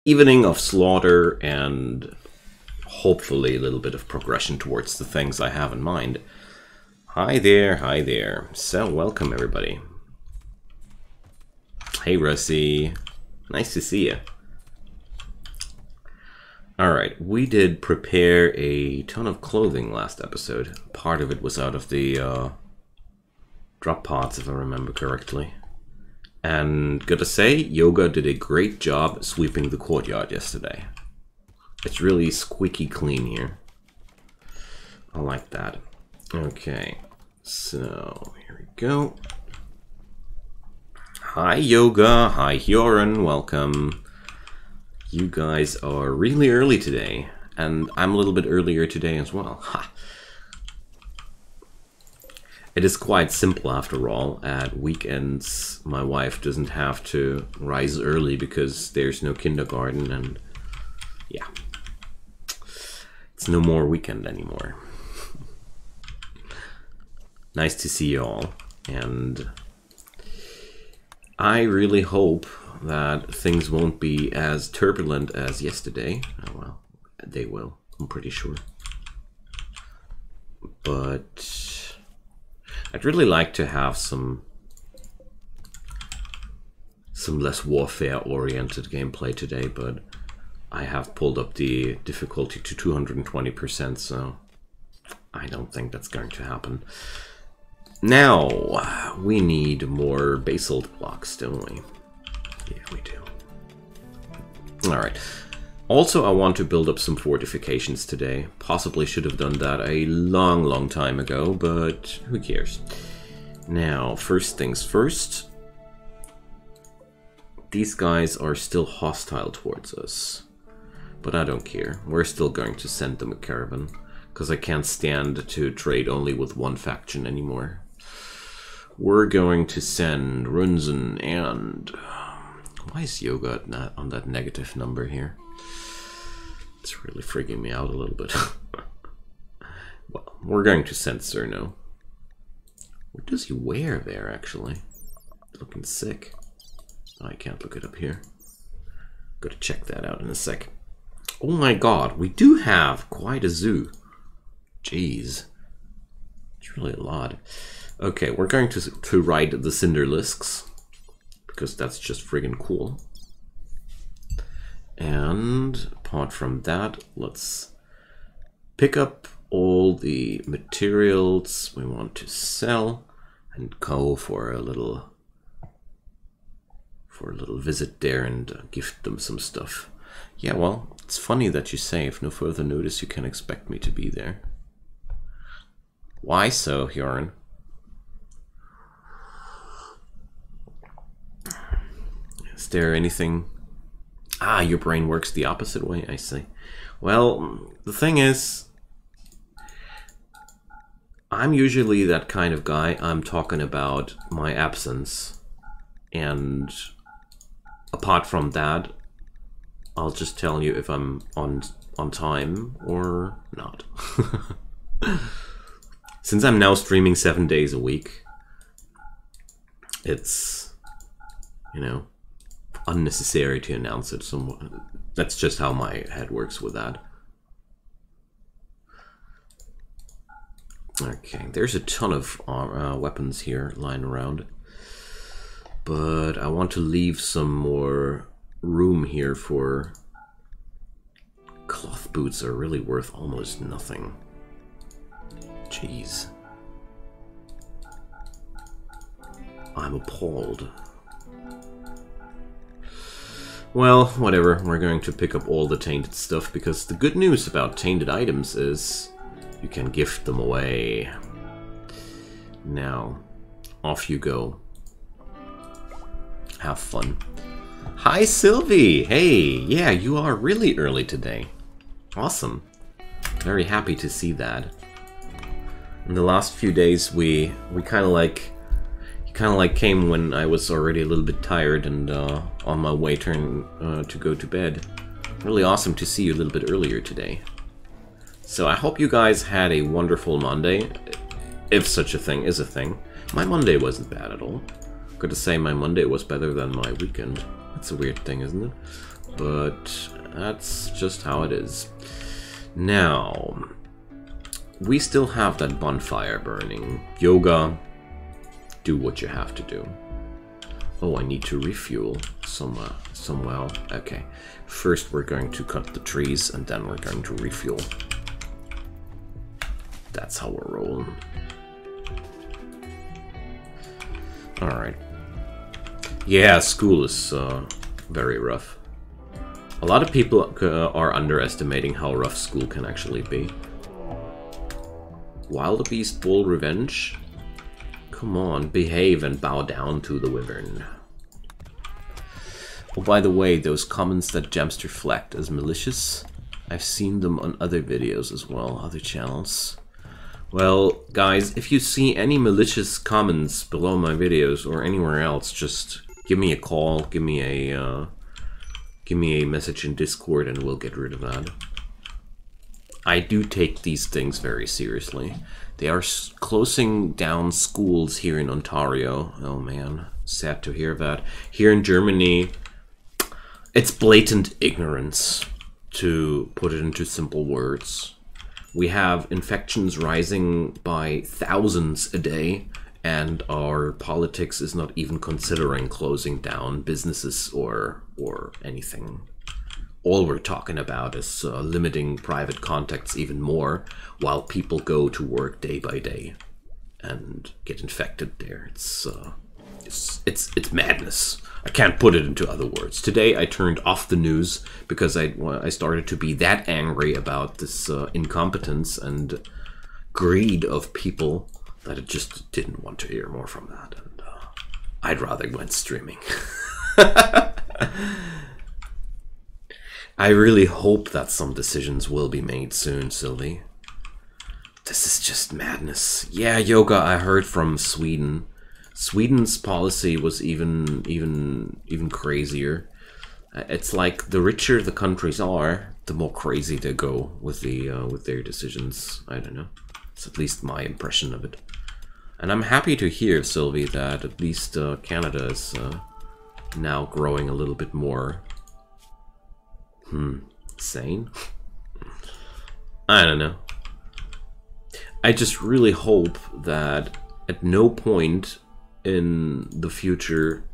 evening of slaughter and hopefully a little bit of progression towards the things I have in mind. Hi there, hi there. So, welcome everybody. Hey Russie, nice to see you. Alright, we did prepare a ton of clothing last episode. Part of it was out of the drop pods, if I remember correctly. And gotta say, Yoga did a great job sweeping the courtyard yesterday. It's really squeaky clean here. I like that. Okay, so here we go. Hi Yoga, hi Hyorin, welcome. You guys are really early today, and I'm a little bit earlier today as well. Ha! It is quite simple after all. At weekends, my wife doesn't have to rise early because there's no kindergarten, and yeah, it's no more weekend anymore. Nice to see you all, and I really hope that things won't be as turbulent as yesterday. Oh well, they will, I'm pretty sure. But I'd really like to have some less warfare-oriented gameplay today, but I have pulled up the difficulty to 220%, so I don't think that's going to happen. Now, we need more basalt blocks, don't we? Yeah, we do. Alright. Also, I want to build up some fortifications today. Possibly should have done that a long time ago, but who cares? Now, first things first. These guys are still hostile towards us. But I don't care. We're still going to send them a caravan. Because I can't stand to trade only with one faction anymore. We're going to send Runzen and... Why is Yoga on that negative number here? It's really freaking me out a little bit. Well, we're going to send Cerno. What does he wear there, actually? Looking sick. I can't look it up here. Gotta check that out in a sec. Oh my god, we do have quite a zoo. Jeez. It's really a lot. Okay, we're going to ride the Cinderlisks, because that's just friggin' cool. And apart from that, let's pick up all the materials we want to sell and go for a little visit there and gift them some stuff. Yeah, well, it's funny that you say, if no further notice, you can expect me to be there. Why so, Hyorin? Is there anything... Ah, your brain works the opposite way, I see. Well, the thing is, I'm usually that kind of guy. I'm talking about my absence. And apart from that, I'll just tell you if I'm on time or not. Since I'm now streaming 7 days a week, it's, you know, unnecessary to announce it. So that's just how my head works with that. Okay, there's a ton of weapons here lying around, but I want to leave some more room here for... Cloth boots are really worth almost nothing. Jeez. I'm appalled. Well, whatever, we're going to pick up all the tainted stuff, because the good news about tainted items is you can gift them away. Now, off you go. Have fun. Hi Sylvie! Hey, yeah, you are really early today. Awesome. Very happy to see that. In the last few days, we kind of like... Kind of like came when I was already a little bit tired and on my way to go to bed. Really awesome to see you a little bit earlier today. So I hope you guys had a wonderful Monday, if such a thing is a thing. My Monday wasn't bad at all. Got to say my Monday was better than my weekend. That's a weird thing, isn't it? but that's just how it is. Now, we still have that bonfire burning. Yoga, do what you have to do. Oh, I need to refuel somehow. Okay, first we're going to cut the trees and then we're going to refuel. That's how we're rolling. Alright. Yeah, school is very rough. A lot of people are underestimating how rough school can actually be. Wildebeest Bull Revenge? Come on, behave and bow down to the wyvern. Oh, by the way, those comments that Jamster flagged as malicious, I've seen them on other videos as well, other channels. Well, guys, if you see any malicious comments below my videos or anywhere else, just give me a call, give me a message in Discord and we'll get rid of that. I do take these things very seriously. They are closing down schools here in Ontario. Oh man, sad to hear that. Here in Germany, it's blatant ignorance, to put it into simple words. We have infections rising by thousands a day, and our politics is not even considering closing down businesses or anything. All we're talking about is limiting private contacts even more, while people go to work day by day and get infected there. It's madness. I can't put it into other words. Today I turned off the news because I started to be that angry about this incompetence and greed of people that I just didn't want to hear more from that, and I'd rather went streaming. I really hope that some decisions will be made soon, Sylvie. This is just madness. Yeah, yoga, I heard from Sweden. Sweden's policy was even crazier. It's like the richer the countries are, the more crazy they go with their decisions. I don't know. It's at least my impression of it. And I'm happy to hear, Sylvie, that at least Canada is now growing a little bit more sane? I don't know. I just really hope that at no point in the future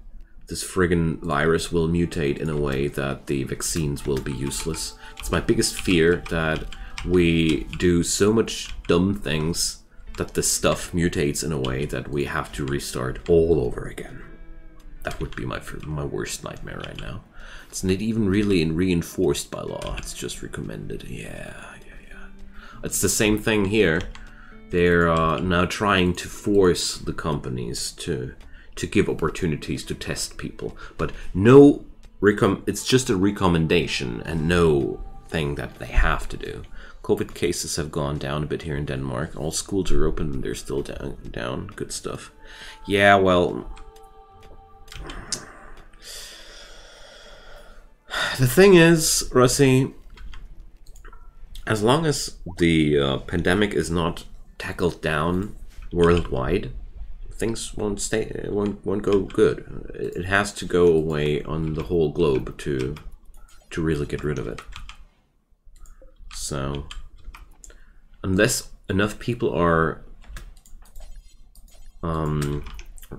this friggin' virus will mutate in a way that the vaccines will be useless. It's my biggest fear that we do so much dumb things that this stuff mutates in a way that we have to restart all over again. That would be my worst nightmare right now. It's not even really reinforced by law, it's just recommended. Yeah. It's the same thing here. They're now trying to force the companies to give opportunities to test people, but no, it's just a recommendation and no thing that they have to do. COVID cases have gone down a bit here in Denmark. All schools are open and they're still down. Good stuff. Yeah, well, the thing is, Russie, as long as the pandemic is not tackled down worldwide, things won't go good. It has to go away on the whole globe to really get rid of it. So unless enough people are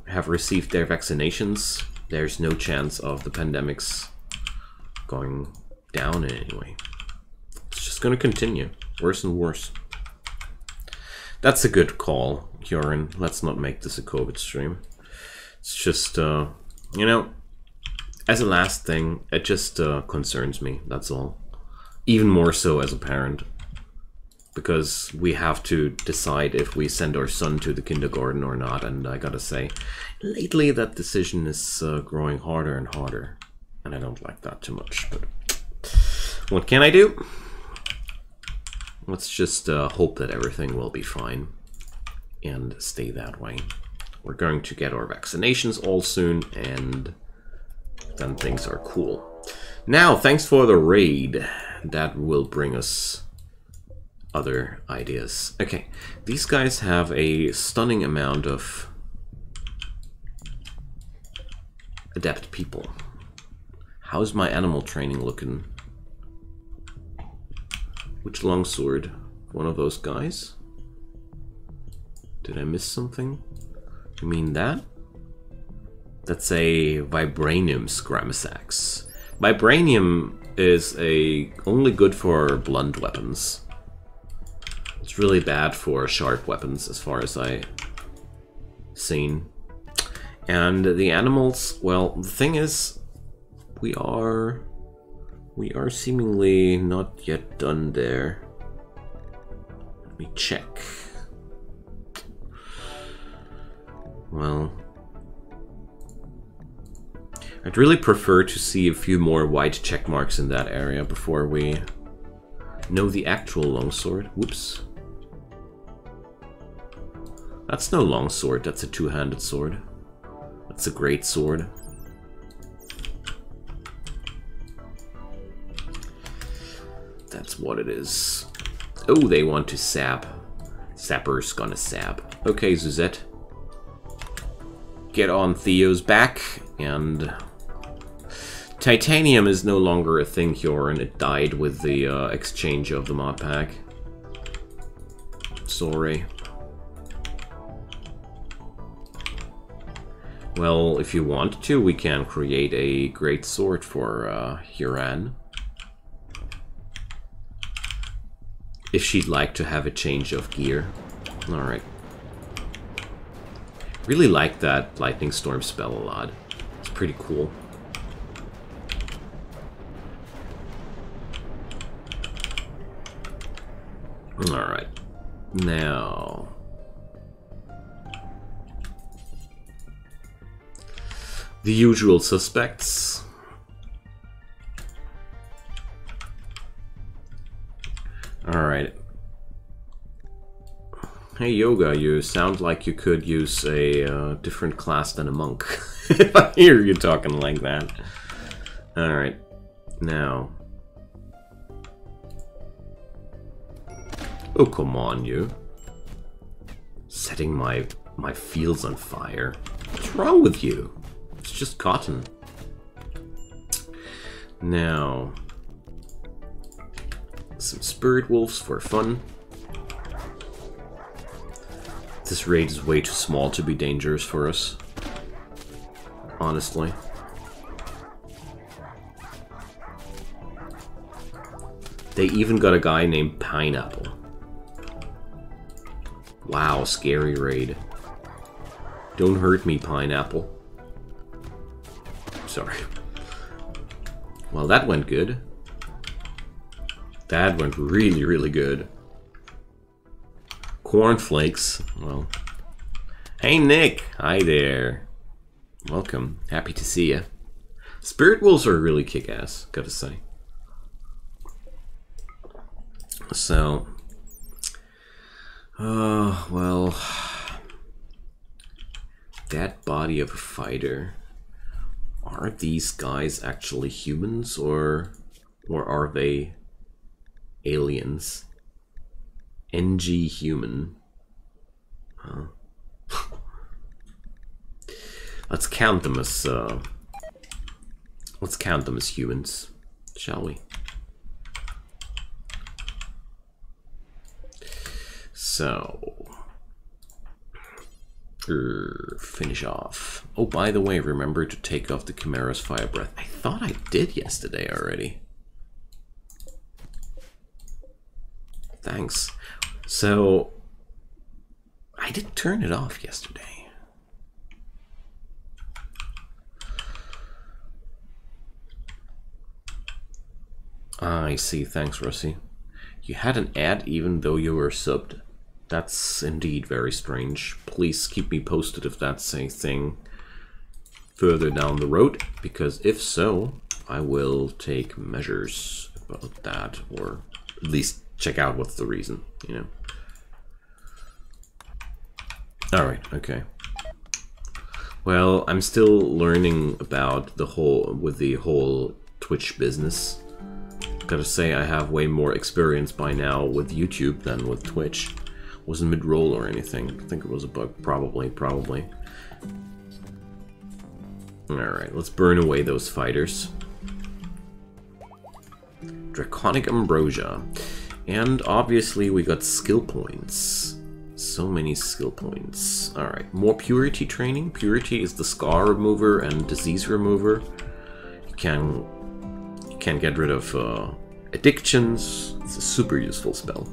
have received their vaccinations, there's no chance of the pandemics going down in any way. It's just going to continue worse and worse. That's a good call, Kieran. Let's not make this a COVID stream. It's just, you know, as a last thing, it just concerns me, that's all. Even more so as a parent. Because we have to decide if we send our son to the kindergarten or not, and I gotta say, lately that decision is growing harder and harder. And I don't like that too much, but what can I do? Let's just hope that everything will be fine and stay that way. We're going to get our vaccinations all soon, and then things are cool. Now, thanks for the raid. That will bring us other ideas. Okay, these guys have a stunning amount of adept people. How's my animal training looking? Which longsword? One of those guys? Did I miss something? You mean that? That's a Vibranium Scramasax. Vibranium is only good for blunt weapons. It's really bad for sharp weapons, as far as I've seen. And the animals, well, the thing is, we are seemingly not yet done there. Let me check. Well, I'd really prefer to see a few more white check marks in that area before we know the actual longsword. Whoops. That's no longsword, that's a two-handed sword. That's a great sword. That's what it is. Oh, they want to sap. Sapper's gonna sap. Okay, Suzette. Get on Theo's back, and... Titanium is no longer a thing here, and it died with the exchange of the mod pack. Sorry. Well, if you want to, we can create a great sword for Huran. If she'd like to have a change of gear. Alright. Really like that Lightning Storm spell a lot. It's pretty cool. Alright. Now... the usual suspects. Alright. Hey Yoga, you sound like you could use a different class than a monk. If I hear you talking like that. Alright. Now. Oh, come on, you. Setting my fields on fire. What's wrong with you? It's just cotton. Now, some spirit wolves for fun. This raid is way too small to be dangerous for us, honestly. They even got a guy named Pineapple. Wow, scary raid. Don't hurt me, Pineapple. Sorry. Well, that went good. That went really, really good. Cornflakes. Well. Hey, Nick. Hi there. Welcome. Happy to see you. Spirit wolves are really kick-ass, gotta say. So. Well. That body of a fighter. Are these guys actually humans, or are they aliens? NG human. Huh. Let's count them as humans, shall we? So finish off. Oh, by the way, remember to take off the Chimera's Fire Breath. I thought I did yesterday already. Thanks. So, I did turn it off yesterday. I see. Thanks, Russie. You had an ad even though you were subbed. That's indeed very strange. Please keep me posted if that's a thing further down the road, because if so, I will take measures about that, or at least check out what's the reason, you know. Alright, okay. Well, I'm still learning about the whole Twitch business. Gotta say, I have way more experience by now with YouTube than with Twitch. Wasn't mid-roll or anything. I think it was a bug. Probably. Alright, let's burn away those fighters. Draconic Ambrosia. And obviously we got skill points. So many skill points. Alright, more purity training. Purity is the scar remover and disease remover. You can get rid of addictions. It's a super useful spell.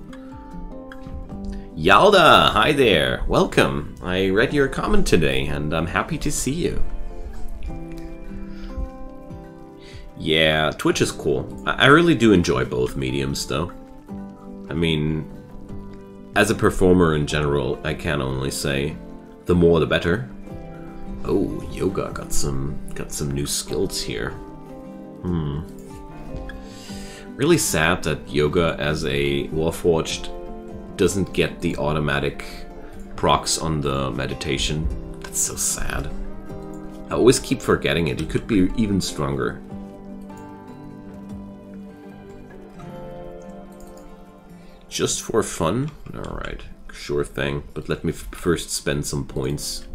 Yalda, hi there. Welcome. I read your comment today and I'm happy to see you. Yeah, Twitch is cool. I really do enjoy both mediums though. I mean, as a performer in general, I can only say the more the better. Oh, yoga got some new skills here. Really sad that yoga as a Warforged doesn't get the automatic procs on the meditation. That's so sad. I always keep forgetting it. He could be even stronger. Just for fun? Alright, sure thing. But let me first spend some points.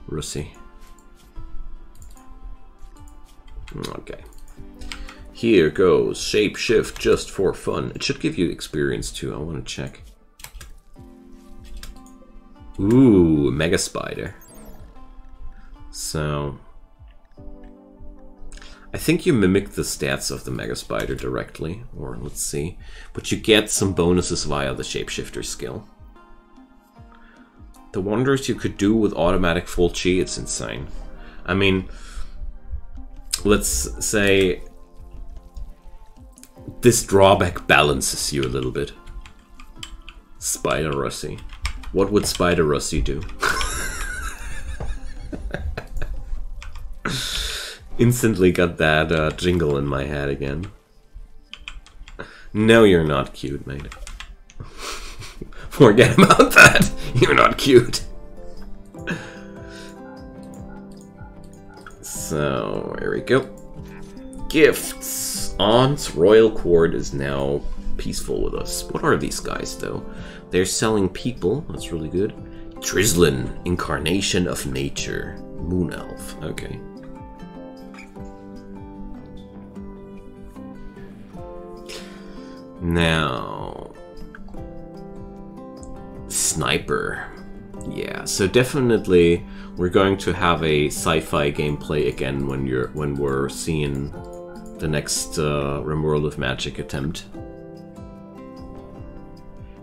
Russi. Okay. Here goes Shapeshift just for fun. It should give you experience too. I want to check. Ooh, Mega Spider. So I think you mimic the stats of the Mega Spider directly, or let's see. But you get some bonuses via the Shapeshifter skill. The wonders you could do with automatic full chi, it's insane. I mean, let's say this drawback balances you a little bit. Spider Russi. What would Spider Russi do? Instantly got that jingle in my head again. No, you're not cute, mate. Forget about that. You're not cute. So, here we go. Gifts. Aunt's Royal Court is now peaceful with us. What are these guys, though? They're selling people. That's really good. Drizzlin, Incarnation of Nature. Moon Elf. Okay. Now, Sniper. Yeah, so definitely we're going to have a sci-fi gameplay again when we're seeing the next Rimworld of Magic attempt.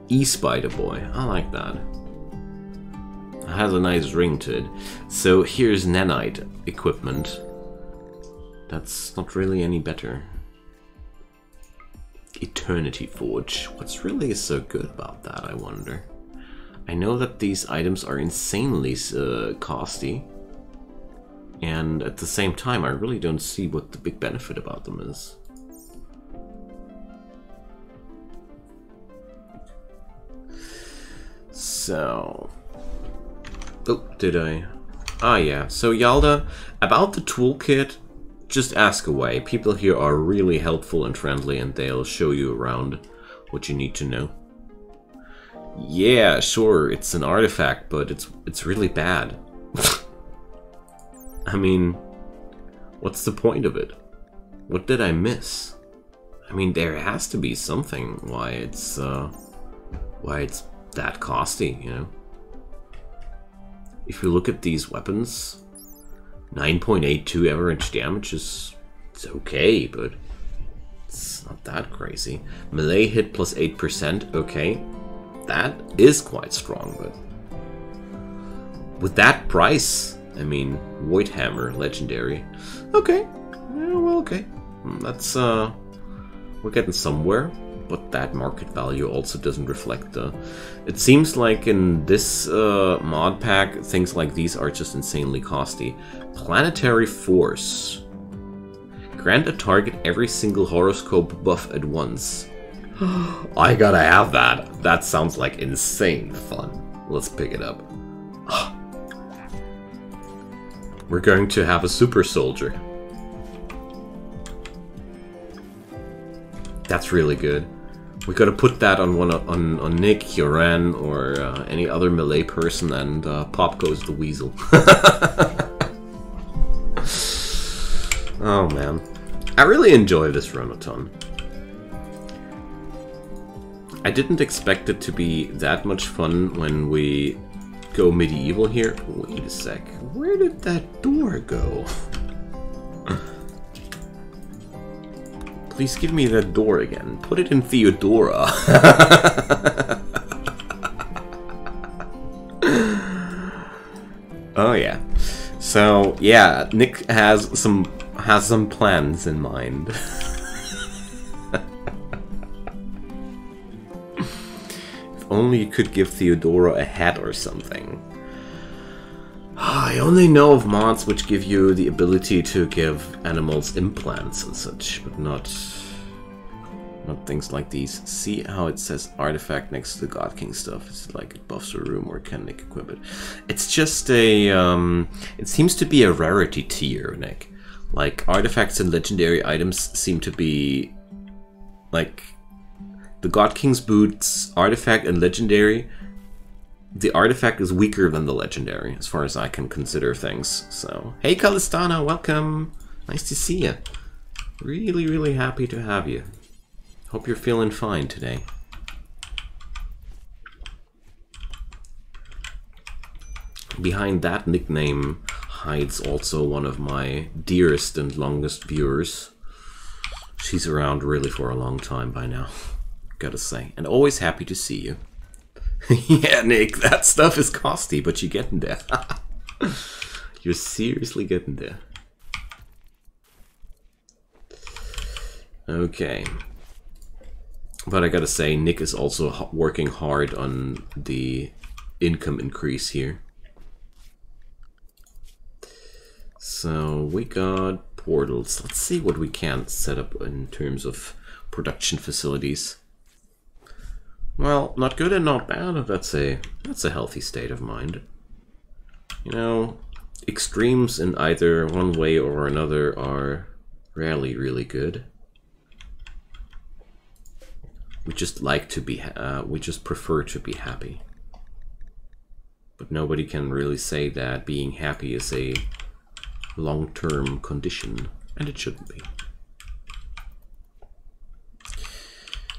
E-Spider Boy, I like that. It has a nice ring to it. So here's nanite equipment. That's not really any better. Eternity Forge. What's really so good about that, I wonder? I know that these items are insanely costly, and at the same time I really don't see what the big benefit about them is. So... oh, did I? Ah yeah, so Yalda, about the toolkit, just ask away. People here are really helpful and friendly and they'll show you around what you need to know. Yeah, sure, it's an artifact, but it's really bad. I mean, what's the point of it? What did I miss? I mean, there has to be something why it's that costly, you know? If you look at these weapons, 9.82 average damage is okay, but it's not that crazy. Melee hit plus 8%, okay. That is quite strong, but with that price, I mean, Void Hammer, legendary. Okay, yeah, well, okay. That's, we're getting somewhere, but that market value also doesn't reflect the... It seems like in this mod pack, things like these are just insanely costly. Planetary Force. Grant a target every single horoscope buff at once. I gotta have that. That sounds like insane fun. Let's pick it up. We're going to have a super soldier. That's really good. We gotta put that on on Nick, Yoran, or any other melee person, and pop goes the weasel. Oh man. I really enjoy this run a ton. I didn't expect it to be that much fun when we go medieval here. Wait a sec. Where did that door go? Please give me that door again. Put it in Theodora. Oh yeah. So yeah, Nick has some plans in mind. If only you could give Theodora a hat or something. I only know of mods which give you the ability to give animals implants and such, but not things like these. See how it says artifact next to the God King stuff? It's like it buffs a room, or can Nick equip it? It's just a, it seems to be a rarity tier, Nick. Like, artifacts and legendary items seem to be, like, the God King's boots, artifact and legendary. The artifact is weaker than the legendary, as far as I can consider things. So, hey Calistana, welcome! Nice to see you. Really, really happy to have you. Hope you're feeling fine today. Behind that nickname hides also one of my dearest and longest viewers. She's around really for a long time by now, gotta say. And always happy to see you. Yeah, Nick, that stuff is costly, but you're getting there. You're seriously getting there. Okay. But I gotta say, Nick is also working hard on the income increase here. So we got portals. Let's see what we can set up in terms of production facilities. Well, not good and not bad. That's a healthy state of mind. You know, extremes in either one way or another are rarely really good. We just like to be, we just prefer to be happy. But nobody can really say that being happy is a long-term condition, and it shouldn't be.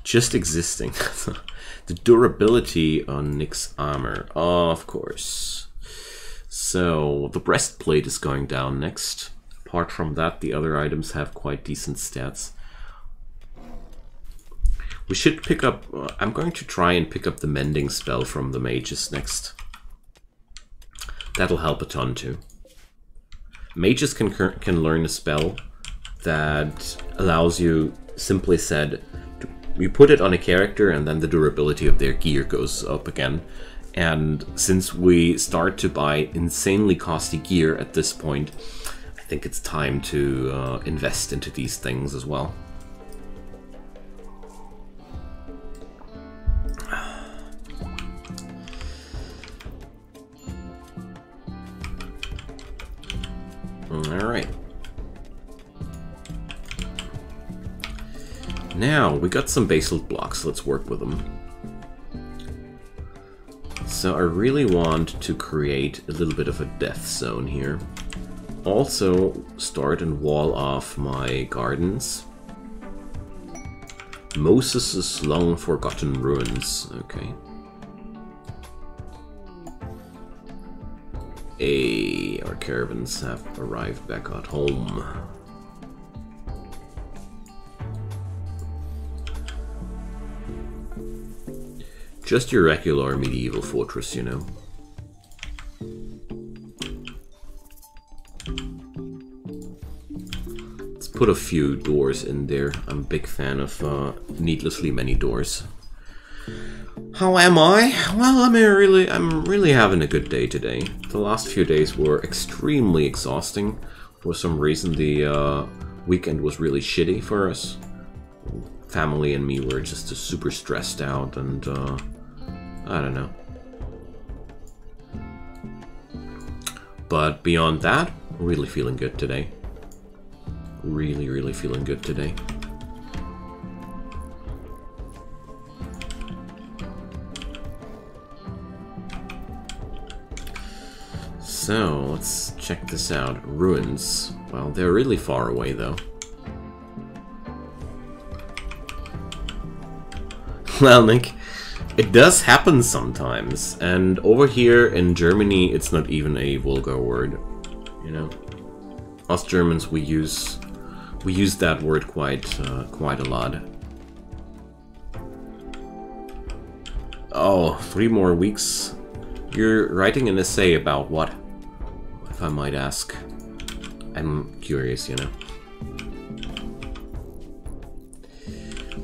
Just existing. The durability on Nick's armor, of course. So, the breastplate is going down next. Apart from that, the other items have quite decent stats. We should pick up... I'm going to try and pick up the mending spell from the mages next. That'll help a ton too. Mages can learn a spell that allows you, simply said, you put it on a character and then the durability of their gear goes up again. And since we start to buy insanely costly gear at this point, I think it's time to invest into these things as well. Alright. Now, we got some basalt blocks, let's work with them. So I really want to create a little bit of a death zone here. Also, start and wall off my gardens. Moses' long forgotten ruins, okay. Our caravans have arrived back at home. Just your regular medieval fortress, you know. Let's put a few doors in there. I'm a big fan of needlessly many doors. How am I? Well, I'm really having a good day today. The last few days were extremely exhausting. For some reason, the weekend was really shitty for us. Family and me were just super stressed out, and I don't know. But beyond that, really feeling good today. Really feeling good today. So, let's check this out. Ruins. Well, they're really far away, though. Well, Nick, it does happen sometimes, and over here in Germany, it's not even a vulgar word, you know. Us Germans, we use that word quite a lot. Oh, 3 more weeks. You're writing an essay about what, if I might ask? I'm curious, you know.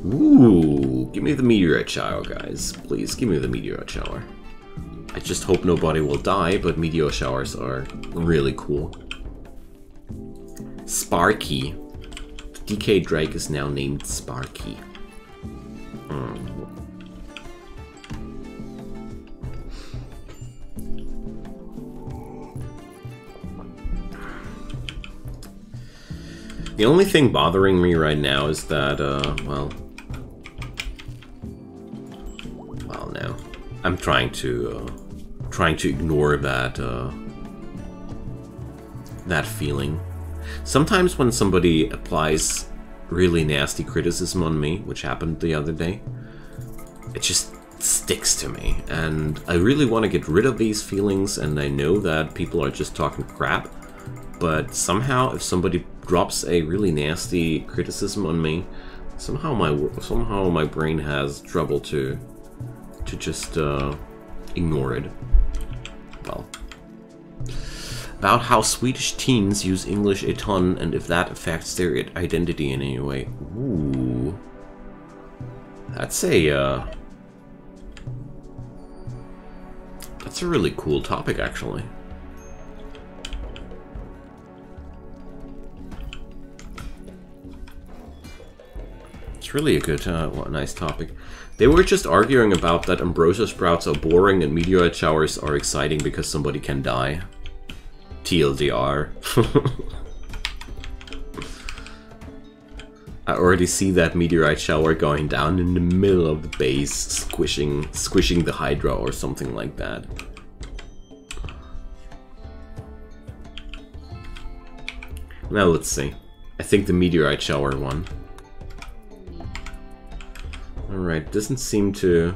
Ooh, give me the meteorite shower, guys. Please, give me the meteorite shower. I just hope nobody will die, but meteor showers are really cool. Sparky. The DK Drake is now named Sparky. The only thing bothering me right now is that, well, no. I'm trying to ignore that, that feeling. Sometimes when somebody applies really nasty criticism on me, which happened the other day, it just sticks to me. And I really want to get rid of these feelings, and I know that people are just talking crap. But somehow, if somebody drops a really nasty criticism on me, somehow my brain has trouble to just ignore it. Well, about how Swedish teens use English a ton and if that affects their identity in any way. Ooh, that's a really cool topic, actually. It's really a good, nice topic. They were just arguing about that ambrosia sprouts are boring and meteorite showers are exciting because somebody can die. TLDR. I already see that meteorite shower going down in the middle of the base, squishing the Hydra or something like that. Now let's see. I think the meteorite shower won. Alright, doesn't seem to...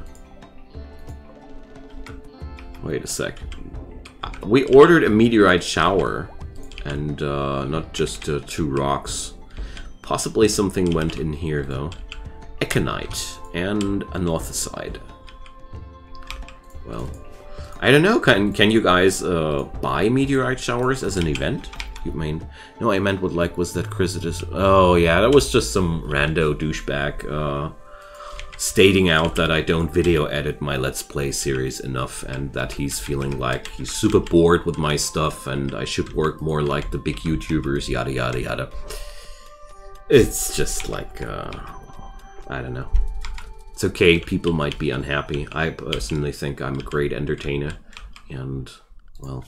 Wait a sec. We ordered a meteorite shower, and not just 2 rocks. Possibly something went in here, though. Econite and anorthosite. Well, I don't know. Can you guys buy meteorite showers as an event? You mean? No, I meant what was that Chrysitus? Oh yeah, that was just some rando douchebag stating out that I don't video edit my Let's Play series enough and that he's feeling like he's super bored with my stuff and I should work more like the big YouTubers, yada yada yada. It's just like, I don't know. It's okay, people might be unhappy. I personally think I'm a great entertainer and, well...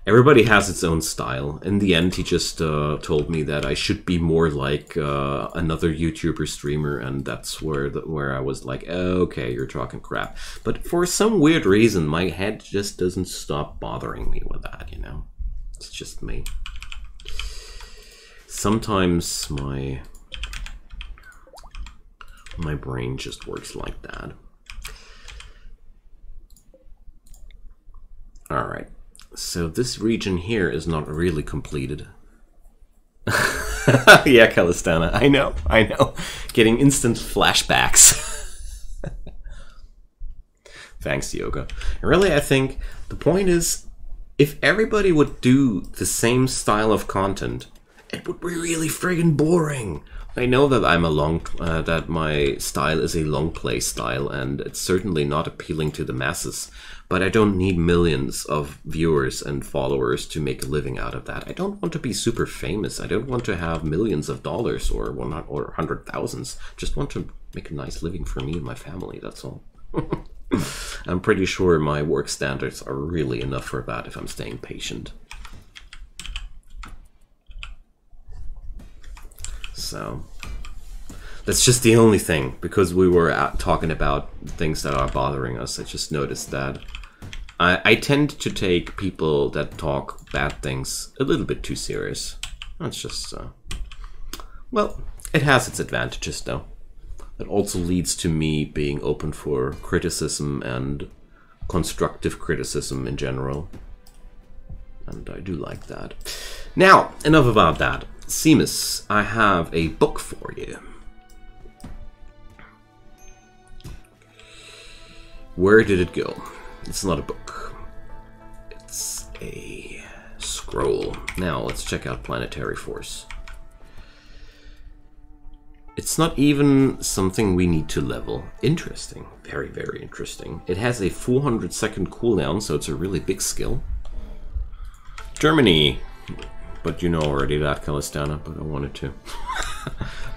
Everybody has its own style. In the end, he just told me that I should be more like another YouTuber streamer, and that's where I was like, oh, okay, you're talking crap. But for some weird reason, my head just doesn't stop bothering me with that, you know? It's just me. Sometimes my brain just works like that. All right. So this region here is not really completed. Yeah, Calistana, I know. Getting instant flashbacks. Thanks, Yoga. And really, I think the point is, if everybody would do the same style of content, it would be really friggin' boring. I know that that my style is a long play style, and it's certainly not appealing to the masses. But I don't need millions of viewers and followers to make a living out of that. I don't want to be super famous. I don't want to have millions of dollars or 100,000s. Just want to make a nice living for me and my family, that's all. I'm pretty sure my work standards are really enough for that if I'm staying patient. So... that's just the only thing, because we were talking about things that are bothering us. I just noticed that I tend to take people that talk bad things a little bit too serious. That's just, well, it has its advantages though. That also leads to me being open for criticism and constructive criticism in general. And I do like that. Now, enough about that. Seamus, I have a book for you. Where did it go? It's not a book. It's a scroll. Now, let's check out Planetary Force. It's not even something we need to level. Interesting. Very, very interesting. It has a 400-second cooldown, so it's a really big skill. Germany. But you know already that, Calistana, but I wanted to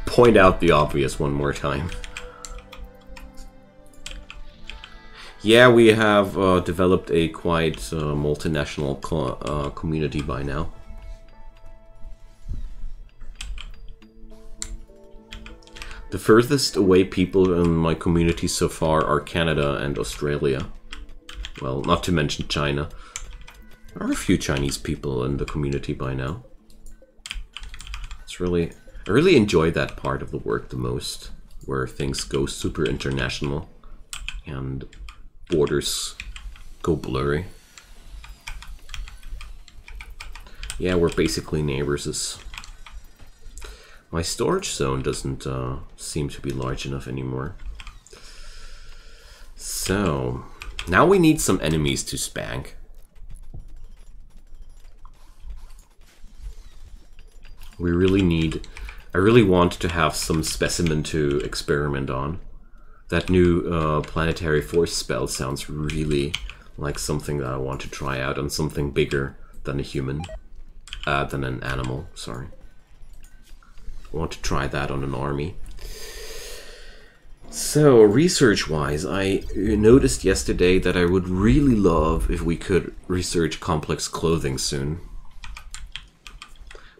point out the obvious one more time. Yeah, we have developed a quite multinational community by now. The furthest away people in my community so far are Canada and Australia. Well, not to mention China. There are a few Chinese people in the community by now. It's really... I really enjoy that part of the work the most, where things go super international and borders go blurry. Yeah, we're basically neighbors. My storage zone doesn't seem to be large enough anymore. So, now we need some enemies to spank. We really need... I really want to have some specimen to experiment on. That new Planetary Force spell sounds really like something that I want to try out on something bigger than a human. Than an animal, sorry. I want to try that on an army. So, research-wise, I noticed yesterday that I would really love if we could research complex clothing soon.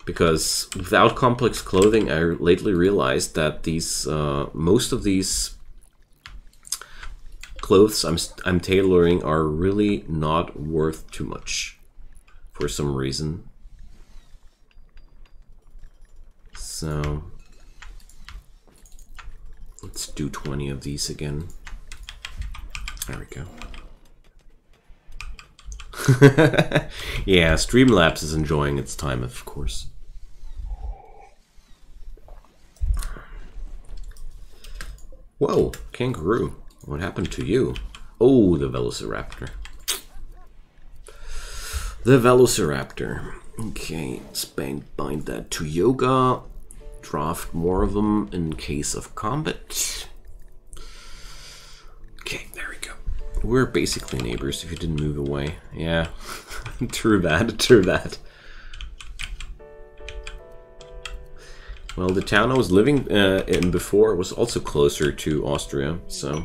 Because without complex clothing, I lately realized that these most of these clothes I'm tailoring are really not worth too much for some reason. So let's do 20 of these again. There we go. Yeah, Streamlabs is enjoying its time, of course. Whoa, kangaroo. What happened to you? Oh, the Velociraptor. The Velociraptor. Okay, let's bind that to yoga. Draft more of them in case of combat. Okay, there we go. We're basically neighbors if you didn't move away. Yeah, true that, true that. Well, the town I was living in before was also closer to Austria, so...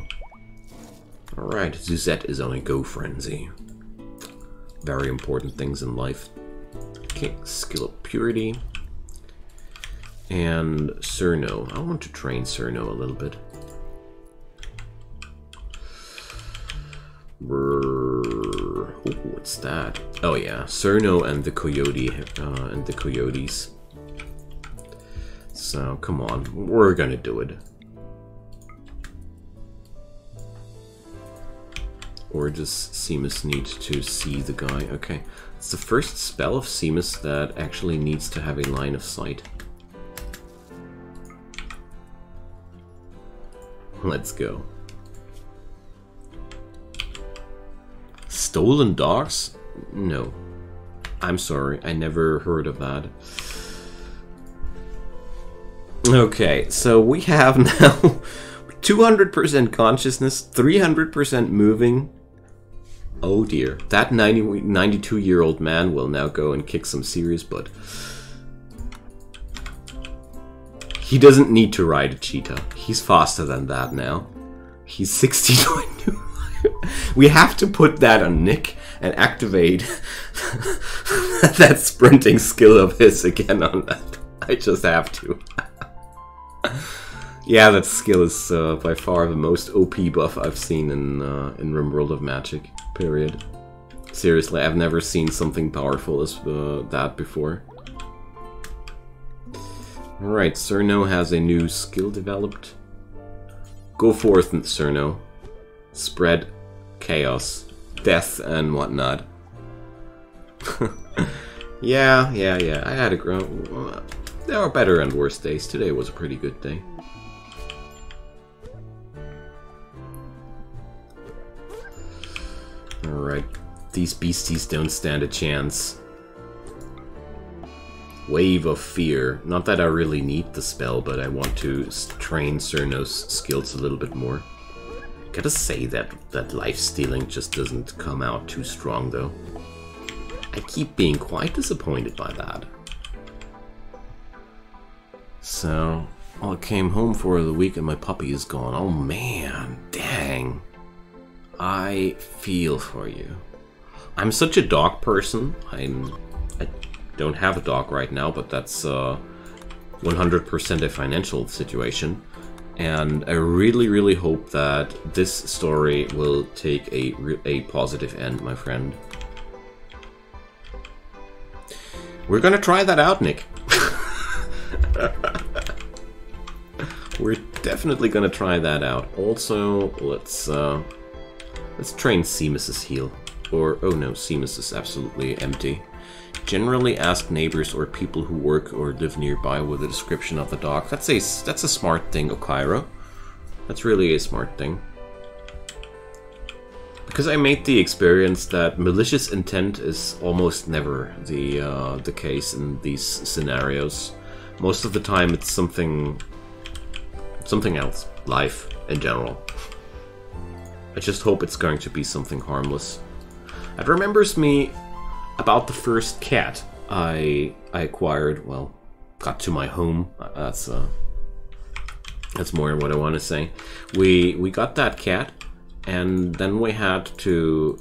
Alright, Suzette is on a go frenzy. Very important things in life. Okay, skill up purity. And Cerno. I want to train Cerno a little bit. Ooh, what's that? Oh yeah, Cerno and the coyote and the coyotes. So come on, we're gonna do it. Or does Seamus need to see the guy? Okay, it's the first spell of Seamus that actually needs to have a line of sight. Let's go. Stolen dogs? No. I'm sorry, I never heard of that. Okay, so we have now 200% consciousness, 300% moving. Oh dear, that 92-year-old man will now go and kick some serious butt. He doesn't need to ride a cheetah. He's faster than that now. He's 62. We have to put that on Nick and activate that sprinting skill of his again on that. I just have to. Yeah, that skill is by far the most OP buff I've seen in Rimworld of Magic, period. Seriously, I've never seen something powerful as that before. Alright, Cerno has a new skill developed. Go forth, Cerno. Spread chaos, death, and whatnot. Yeah. I had a grow. There are better and worse days. Today was a pretty good day. Alright. These beasties don't stand a chance. Wave of Fear. Not that I really need the spell, but I want to train Cerno's skills a little bit more. Gotta say that life stealing just doesn't come out too strong, though. I keep being quite disappointed by that. So, I came home for the week and my puppy is gone. Oh man, dang. I feel for you. I'm such a dog person. I don't have a dog right now, but that's 100% a financial situation. And I really hope that this story will take a positive end, my friend. We're gonna try that out, Nick. We're definitely gonna try that out. Also, let's train Seamus's heal. Or, oh no, Seamus is absolutely empty. Generally ask neighbors or people who work or live nearby with a description of the dog. That's a smart thing, Okairo. That's really a smart thing. Because I made the experience that malicious intent is almost never the case in these scenarios. Most of the time it's something else. Life in general. I just hope it's going to be something harmless. It remembers me about the first cat I acquired. Well, got to my home. That's more what I want to say. We got that cat, and then we had to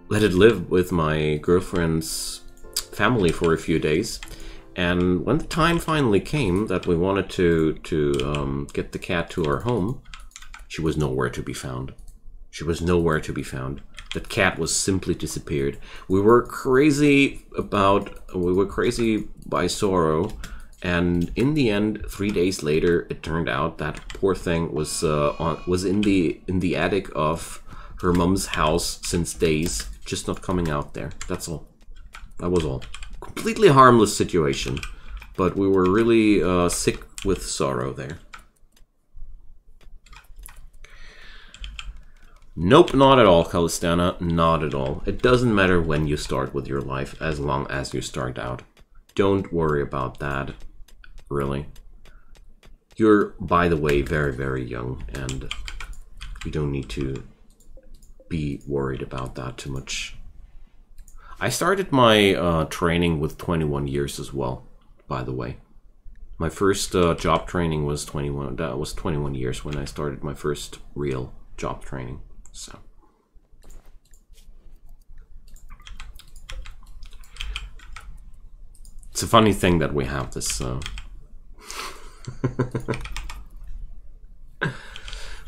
let it live with my girlfriend's family for a few days. And when the time finally came that we wanted to get the cat to our home, she was nowhere to be found. She was nowhere to be found. That cat was simply disappeared. We were crazy by sorrow, and in the end, 3 days later, it turned out that poor thing was in the attic of her mom's house since days, just not coming out there. That's all. That was all. Completely harmless situation, but we were really sick with sorrow there. Nope, not at all, Calistana. Not at all. It doesn't matter when you start with your life, as long as you start out. Don't worry about that, really. You're, by the way, very young, and you don't need to be worried about that too much. I started my training with 21 years as well, by the way. My first job training was 21. That was 21 years when I started my first real job training. So, it's a funny thing that we have this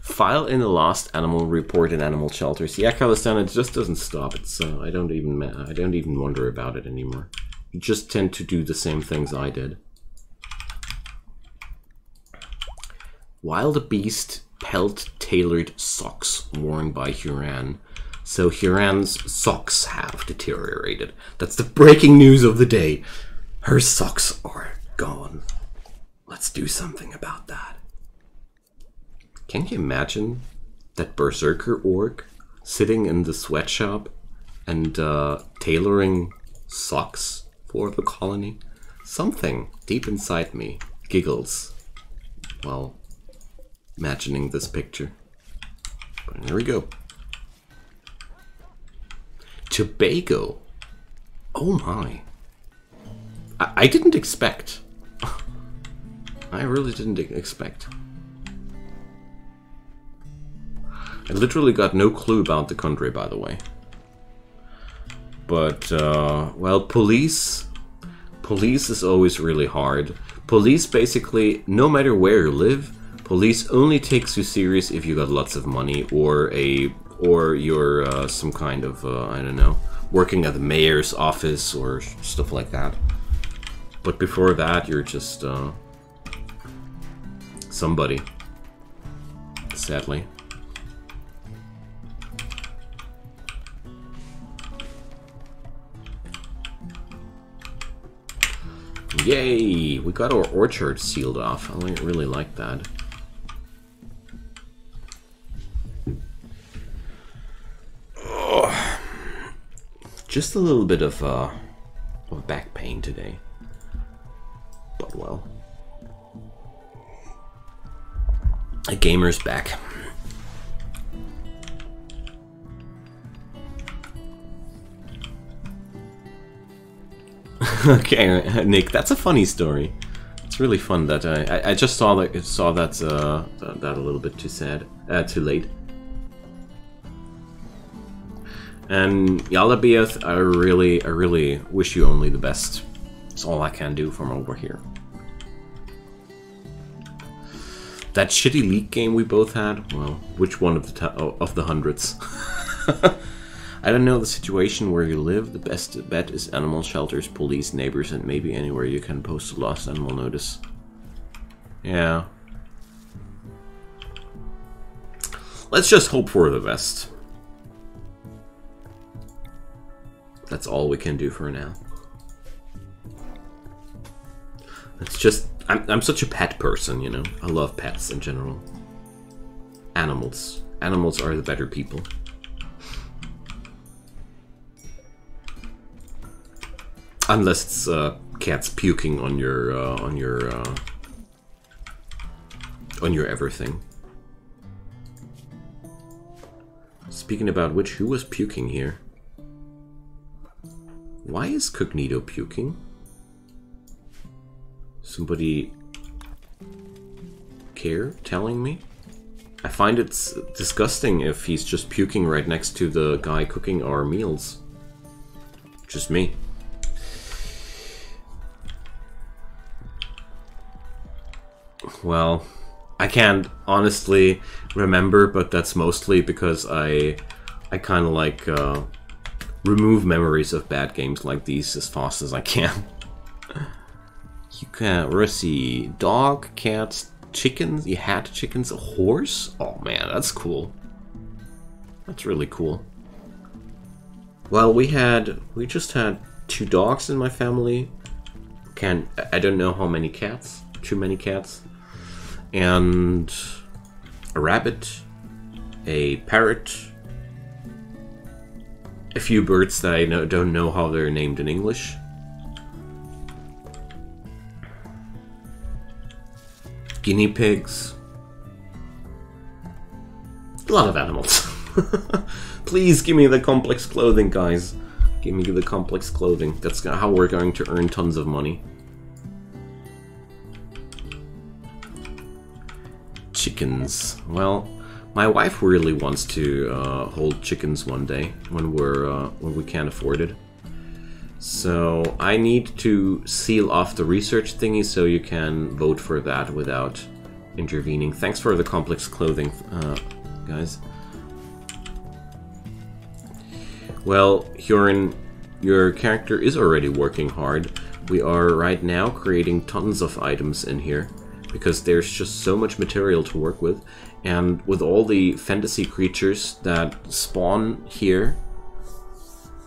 file in the lost animal report in animal shelters. Yeah, Calistana, it just doesn't stop. It's I don't even wonder about it anymore. You just tend to do the same things I did. Wild beast pelt tailored socks worn by Huran. So Huran's socks have deteriorated. That's the breaking news of the day. Her socks are gone. Let's do something about that. Can you imagine that berserker orc sitting in the sweatshop and tailoring socks for the colony? Something deep inside me giggles while imagining this picture. But here we go. Tobago. Oh my. I didn't expect. I really didn't expect. I literally got no clue about the country, by the way. But, well, police is always really hard. Police basically, no matter where you live, police only takes you serious if you got lots of money or you're some kind of, I don't know, working at the mayor's office or stuff like that. But before that, you're just somebody. sadly. Yay! We got our orchard sealed off. I really like that. Oh, just a little bit of back pain today. But well. A gamer's back. Okay, Nick, that's a funny story. It's really fun that I just saw that that a little bit too sad, too late. And Yalabiath, I really wish you only the best. That's all I can do from over here. That shitty League game we both had. Well, which one of the hundreds? I don't know the situation where you live. The best bet is animal shelters, police, neighbors, and maybe anywhere you can post a lost animal notice. Yeah. Let's just hope for the best. That's all we can do for now. It's just... I'm such a pet person, you know. I love pets in general. Animals. Animals are the better people. Unless it's cats puking on your everything. Speaking about which, who was puking here? Why is Cognito puking? Somebody care telling me? I find it's disgusting if he's just puking right next to the guy cooking our meals. Just me. Well, I can't honestly remember, but that's mostly because I kind of like remove memories of bad games like these as fast as I can. You can, let's see, dog, cats, chickens. You had chickens, a horse. Oh man, that's cool. That's really cool. Well, we just had 2 dogs in my family. I don't know how many cats. Too many cats. And a rabbit, a parrot, a few birds that I don't know how they're named in English. Guinea pigs. A lot of animals. Please give me the complex clothing, guys. Give me the complex clothing. That's how we're going to earn tons of money. Chickens. Well, my wife really wants to hold chickens one day when we can't afford it. So I need to seal off the research thingy so you can vote for that without intervening. Thanks for the complex clothing, guys. Well, Hyorin, your character is already working hard. We are right now creating tons of items in here because there's just so much material to work with. And with all the fantasy creatures that spawn here,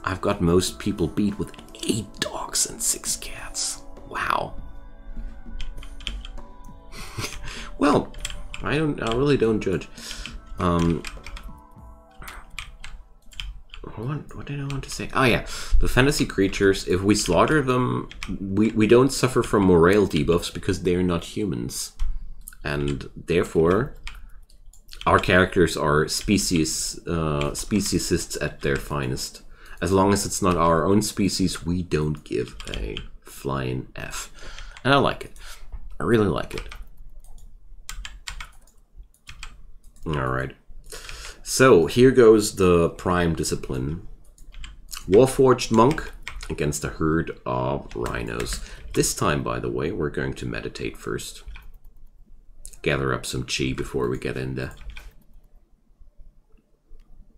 I've got most people beat with 8 dogs and 6 cats. Wow. Well, I really don't judge. What did I want to say? Oh yeah, the fantasy creatures, if we slaughter them, we don't suffer from morale debuffs because they're not humans. And therefore, our characters are speciesists at their finest. As long as it's not our own species, we don't give a flying F. And I like it. I really like it. Alright. So, here goes the prime discipline. Warforged Monk against a herd of rhinos. This time, by the way, we're going to meditate first. Gather up some chi before we get in there.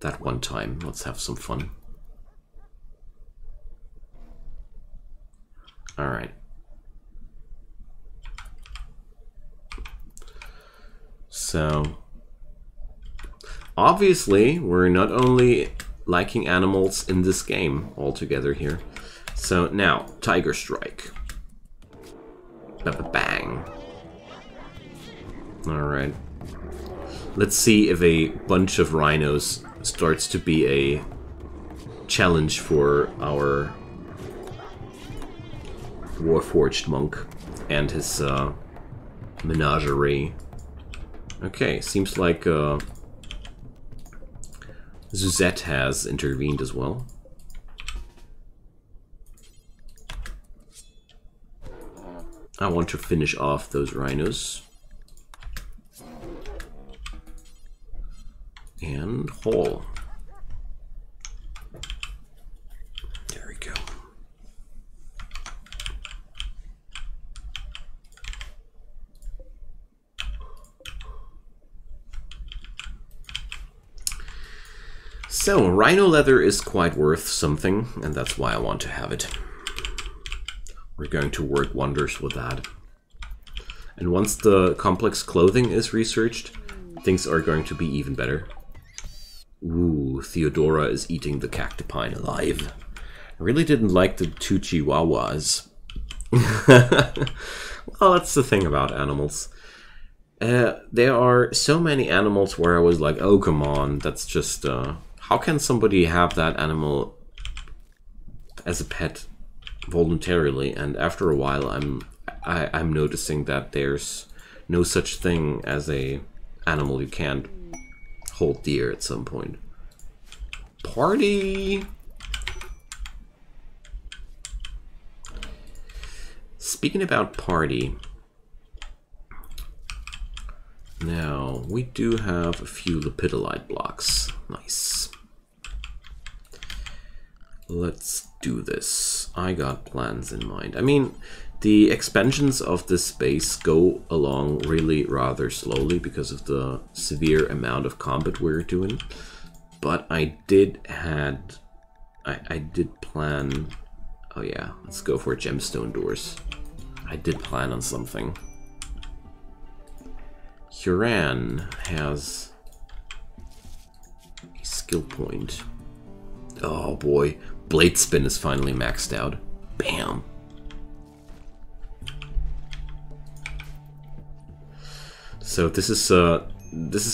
That one time, let's have some fun. Alright. So, Obviously, we're not only liking animals in this game altogether here. So now, Tiger Strike. Bang. Alright. Let's see if a bunch of rhinos starts to be a challenge for our Warforged monk and his menagerie. Okay, seems like Suzette has intervened as well. I want to finish off those rhinos. And haul. There we go. So, rhino leather is quite worth something, and that's why I want to have it. We're going to work wonders with that. And once the complex clothing is researched, things are going to be even better. Ooh, Theodora is eating the cactipine alive. I really didn't like the 2 chihuahuas. Well, that's the thing about animals. There are so many animals where I was like, oh, come on, that's just... how can somebody have that animal as a pet voluntarily? And after a while, I'm noticing that there's no such thing as a animal you can't hold dear at some point. Party! Speaking about party, now we do have a few lepidolite blocks. Nice. Let's do this. I got plans in mind. I mean, the expansions of this space go along really rather slowly because of the severe amount of combat we're doing. But I did plan... Oh yeah, let's go for gemstone doors. I did plan on something. Huran has a skill point. Oh boy, Blade Spin is finally maxed out. Bam! So this is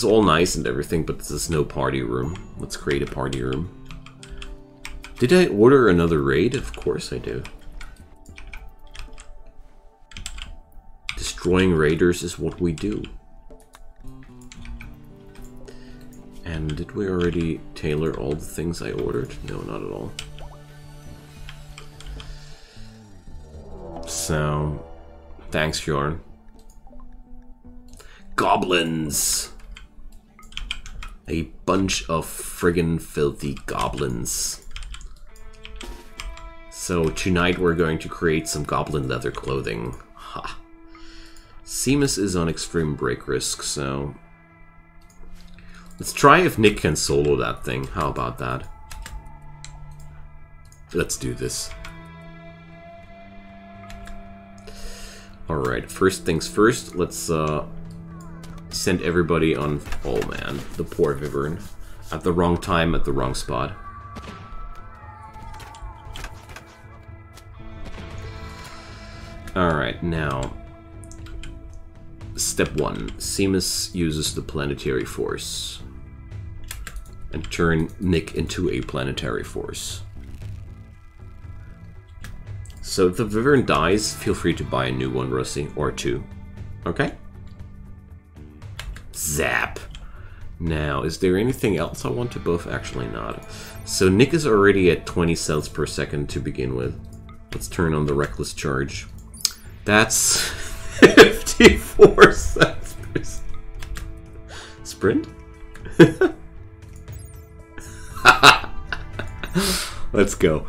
all nice and everything, but this is no party room. Let's create a party room. Did I order another raid? Of course I do. Destroying raiders is what we do. And did we already tailor all the things I ordered? No, not at all. So, thanks, Fjorn. Goblins! A bunch of friggin' filthy goblins. So tonight we're going to create some goblin leather clothing. Ha! Seamus is on extreme break risk, so... let's try if Nick can solo that thing. How about that? Let's do this. Alright, first things first, let's send everybody on... oh man, the poor Wyvern. At the wrong time, at the wrong spot. Alright, now... Step 1. Seamus uses the planetary force. And turn Nick into a planetary force. So if the Wyvern dies, feel free to buy a new one, Rossi. Or 2. Okay? Zap! Now, is there anything else I want to buff? Actually not. So Nick is already at 20 cells per second to begin with. Let's turn on the Reckless Charge. That's 54 cells per second. Sprint? Let's go.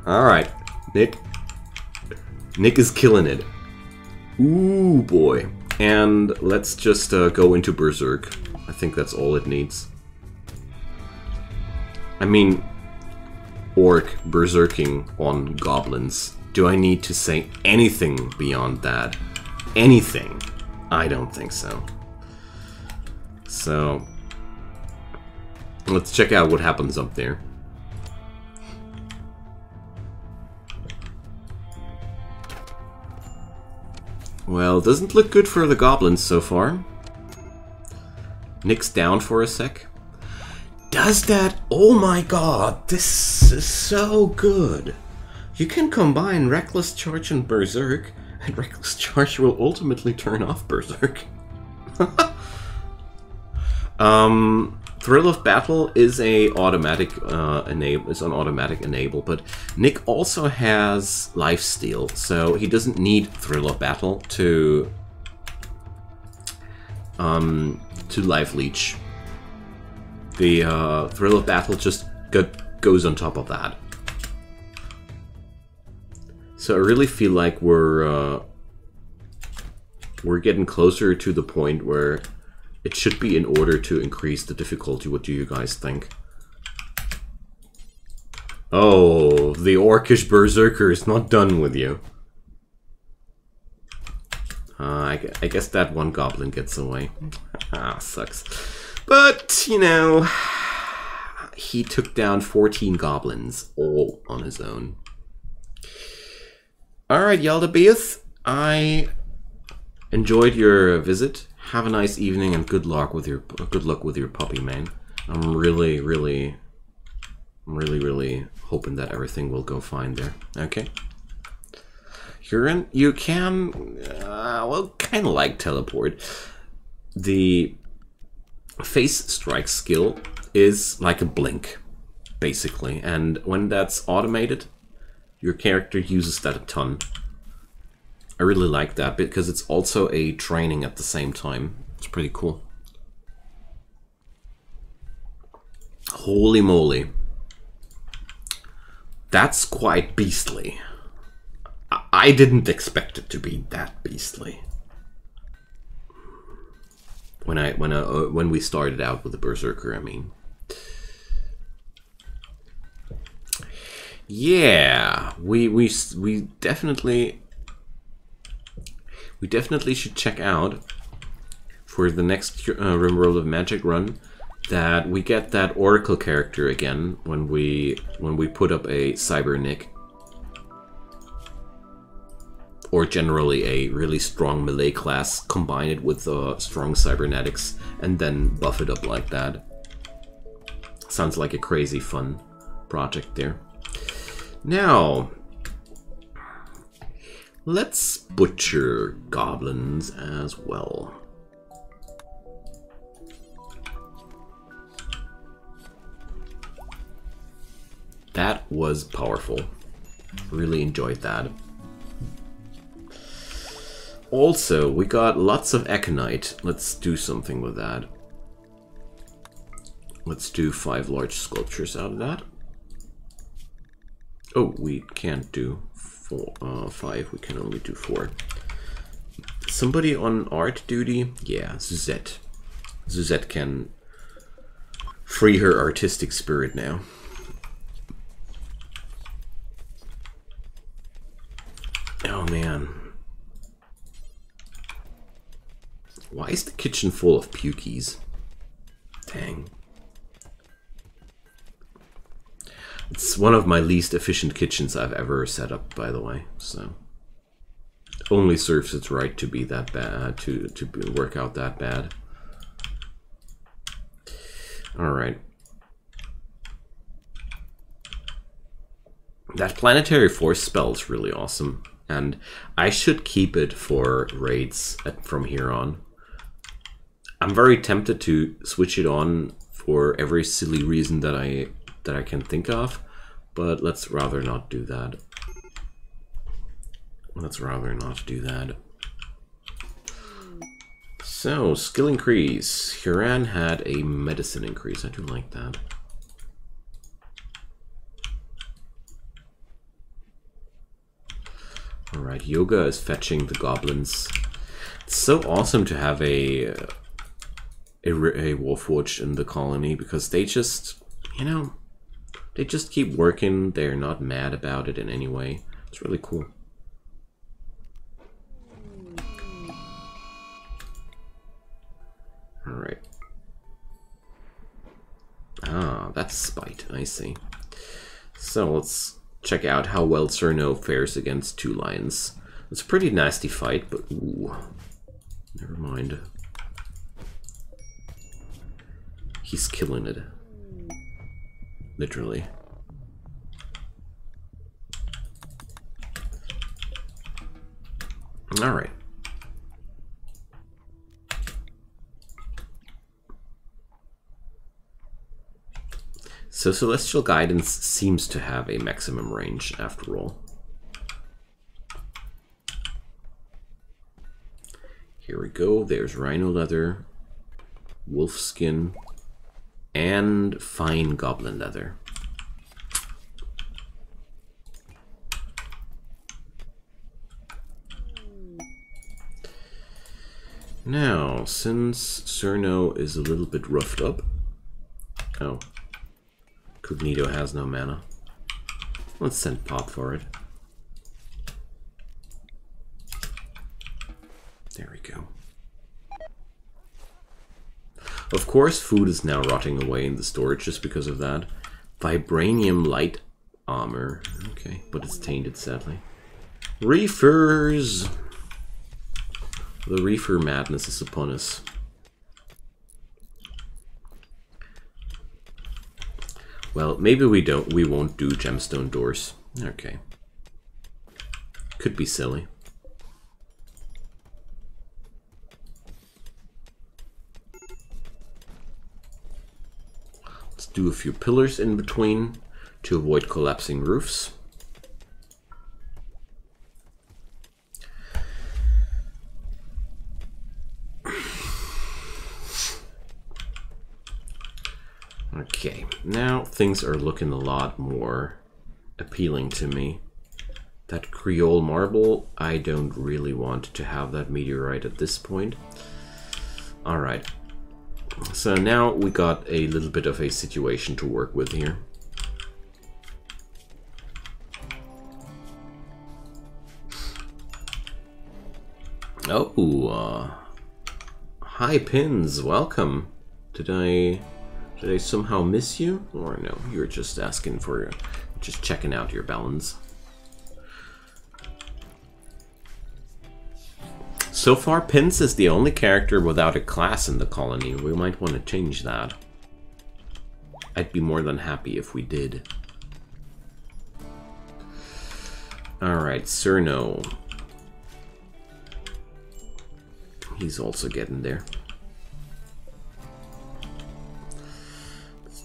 Alright, Nick. Nick is killing it. Ooh, boy. And let's just go into Berserk. I think that's all it needs. I mean, Orc berserking on goblins. Do I need to say anything beyond that? Anything? I don't think so. So let's check out what happens up there. Well, doesn't look good for the goblins so far. Nick's down for a sec. Does that? Oh my god, this is so good. You can combine Reckless Charge and Berserk, and Reckless Charge will ultimately turn off Berserk. Thrill of Battle is a automatic an automatic enable, but Nick also has Lifesteal, so he doesn't need Thrill of Battle to Life Leech. The Thrill of Battle just goes on top of that. So I really feel like we're getting closer to the point where it should be in order to increase the difficulty. What do you guys think? Oh, the Orcish Berserker is not done with you. I guess that one goblin gets away. Ah, sucks. But, you know, he took down 14 goblins all on his own. Alright, Yaldabaoth, I enjoyed your visit. Have a nice evening and good luck with your puppy, man. I'm really hoping that everything will go fine there. Okay. You can, well, kind of like teleport. The Face Strike skill is like a blink, basically, and when that's automated, your character uses that a ton. I really like that because it's also a training at the same time. It's pretty cool. Holy moly. That's quite beastly. I didn't expect it to be that beastly. When we started out with the Berserker, I mean. Yeah, we definitely should check out for the next Rimworld of Magic run that we get that Oracle character again when we put up a Cyber Nick. Or generally a really strong melee class, combine it with strong cybernetics, and then buff it up like that. Sounds like a crazy fun project there. Now, let's butcher goblins as well. That was powerful. Really enjoyed that. Also, we got lots of Aconite. Let's do something with that. Let's do 5 large sculptures out of that. Oh, we can't do 5. We can only do 4. Somebody on art duty? Yeah, Zuzette. Zuzette can free her artistic spirit now. Oh, man. Why is the kitchen full of pukies? Dang. It's one of my least efficient kitchens I've ever set up, by the way, so only serves its right to be that bad, to work out that bad. Alright. That planetary force spell is really awesome, and I should keep it for raids from here on. I'm very tempted to switch it on for every silly reason that I can think of, but let's rather not do that. Let's rather not do that. So, skill increase. Huran had a medicine increase. I do like that. Alright, Yoga is fetching the goblins. It's so awesome to have a Warforged in the colony because they just, you know, they just keep working. They're not mad about it in any way. It's really cool. Alright. That's spite, I see. So let's check out how well Cerno fares against 2 lions. It's a pretty nasty fight, but ooh, never mind. He's killing it. Literally. Alright. So Celestial Guidance seems to have a maximum range after all. Here we go. There's Rhino Leather, Wolf Skin, and Fine Goblin Leather. Now, since Cerno is a little bit roughed up... Oh. Cognito has no mana. Let's send Pop for it. There we go. Of course, food is now rotting away in the storage just because of that. Vibranium light armor. Okay, but it's tainted, sadly. Reefers! The reefer madness is upon us. Well, maybe we won't do gemstone doors. Okay. Could be silly. Let's do a few pillars in between to avoid collapsing roofs. Okay, now things are looking a lot more appealing to me. That Creole marble, I don't really want to have that meteorite at this point. Alright, so now we got a little bit of a situation to work with here. Oh, hi Pins, welcome. Did I somehow miss you? Or no, you were just asking for, just checking out your balance. So far, Pins is the only character without a class in the colony. We might want to change that. I'd be more than happy if we did. Alright, Cerno. He's also getting there.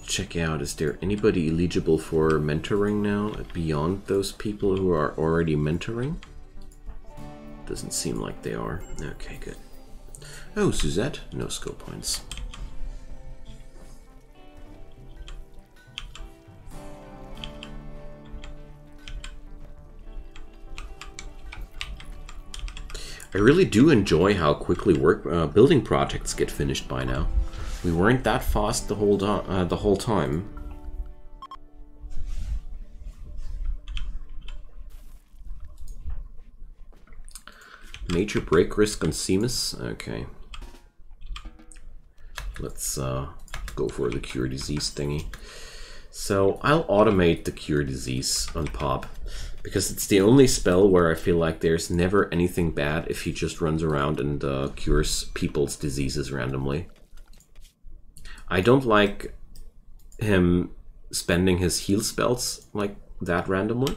Check out, is there anybody eligible for mentoring now beyond those people who are already mentoring? Doesn't seem like they are. Okay, good. Oh, Suzette, no skill points. I really do enjoy how quickly building projects get finished by now. We weren't that fast the whole time. Major break risk on Seamus. Okay. Let's go for the Cure Disease thingy. So I'll automate the Cure Disease on Pop, because it's the only spell where I feel like there's never anything bad if he just runs around and cures people's diseases randomly. I don't like him spending his heal spells like that randomly,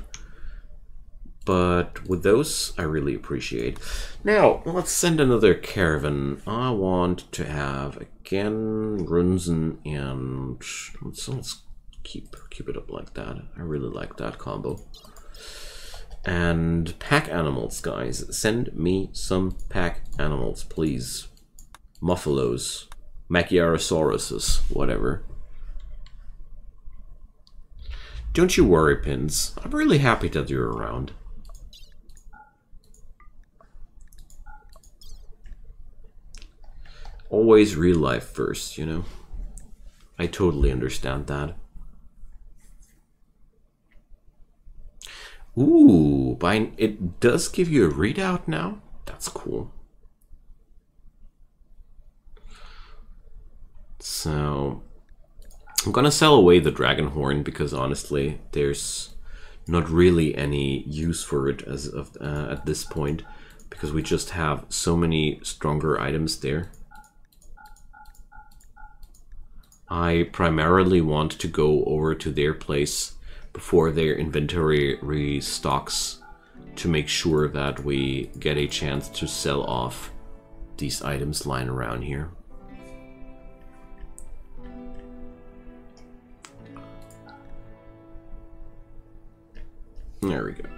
but with those I really appreciate. Now let's send another caravan. I want to have again Grunzen, and let's keep it up like that. I really like that combo. And pack animals, guys. Send me some pack animals, please. Muffalos. Machiarosauruses, whatever. Don't you worry, Pins. I'm really happy that you're around. Always real life first, you know? I totally understand that. Ooh, it does give you a readout now? That's cool. So, I'm gonna sell away the dragon horn because honestly, there's not really any use for it as of at this point, because we just have so many stronger items there. I primarily want to go over to their place before their inventory restocks to make sure that we get a chance to sell off these items lying around here. There we go.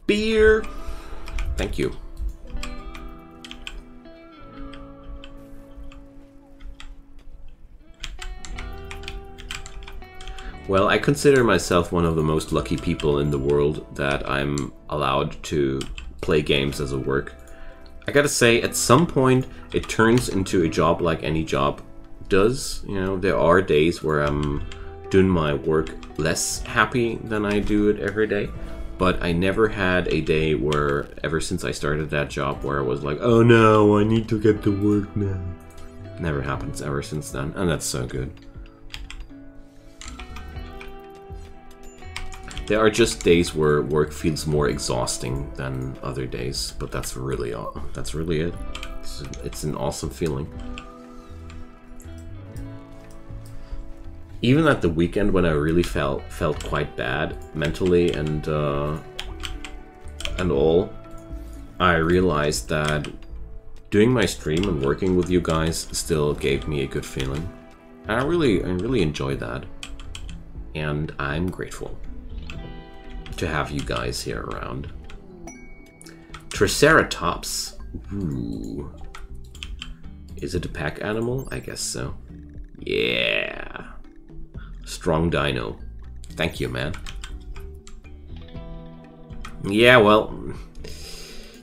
Beer! Thank you. Well, I consider myself one of the most lucky people in the world that I'm allowed to play games as a work. I gotta say, at some point, it turns into a job like any job does. You know, there are days where I'm doing my work less happy than I do it every day. But I never had a day where, ever since I started that job, where I was like, oh no, I need to get to work now. Never happens ever since then, and that's so good. There are just days where work feels more exhausting than other days, but that's really it. It's an awesome feeling. Even at the weekend when I really felt quite bad mentally and all, I realized that doing my stream and working with you guys still gave me a good feeling. I really enjoy that, and I'm grateful to have you guys here around. Triceratops. Ooh. Is it a pack animal? I guess so. Yeah. Strong dino. Thank you, man. Yeah, well,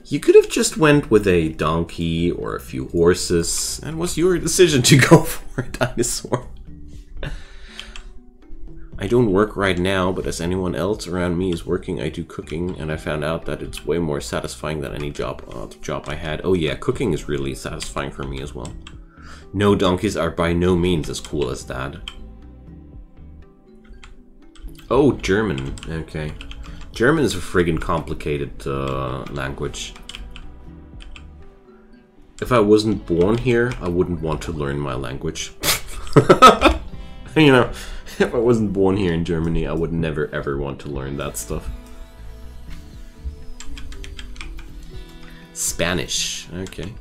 you could have just went with a donkey or a few horses, and it was your decision to go for a dinosaur. I don't work right now, but as anyone else around me is working, I do cooking, and I found out that it's way more satisfying than any job I had. Oh yeah, cooking is really satisfying for me as well. No donkeys are by no means as cool as that. Oh, German. Okay. German is a friggin' complicated language. If I wasn't born here, I wouldn't want to learn my language. You know, if I wasn't born here in Germany, I would never ever want to learn that stuff. Spanish. Okay.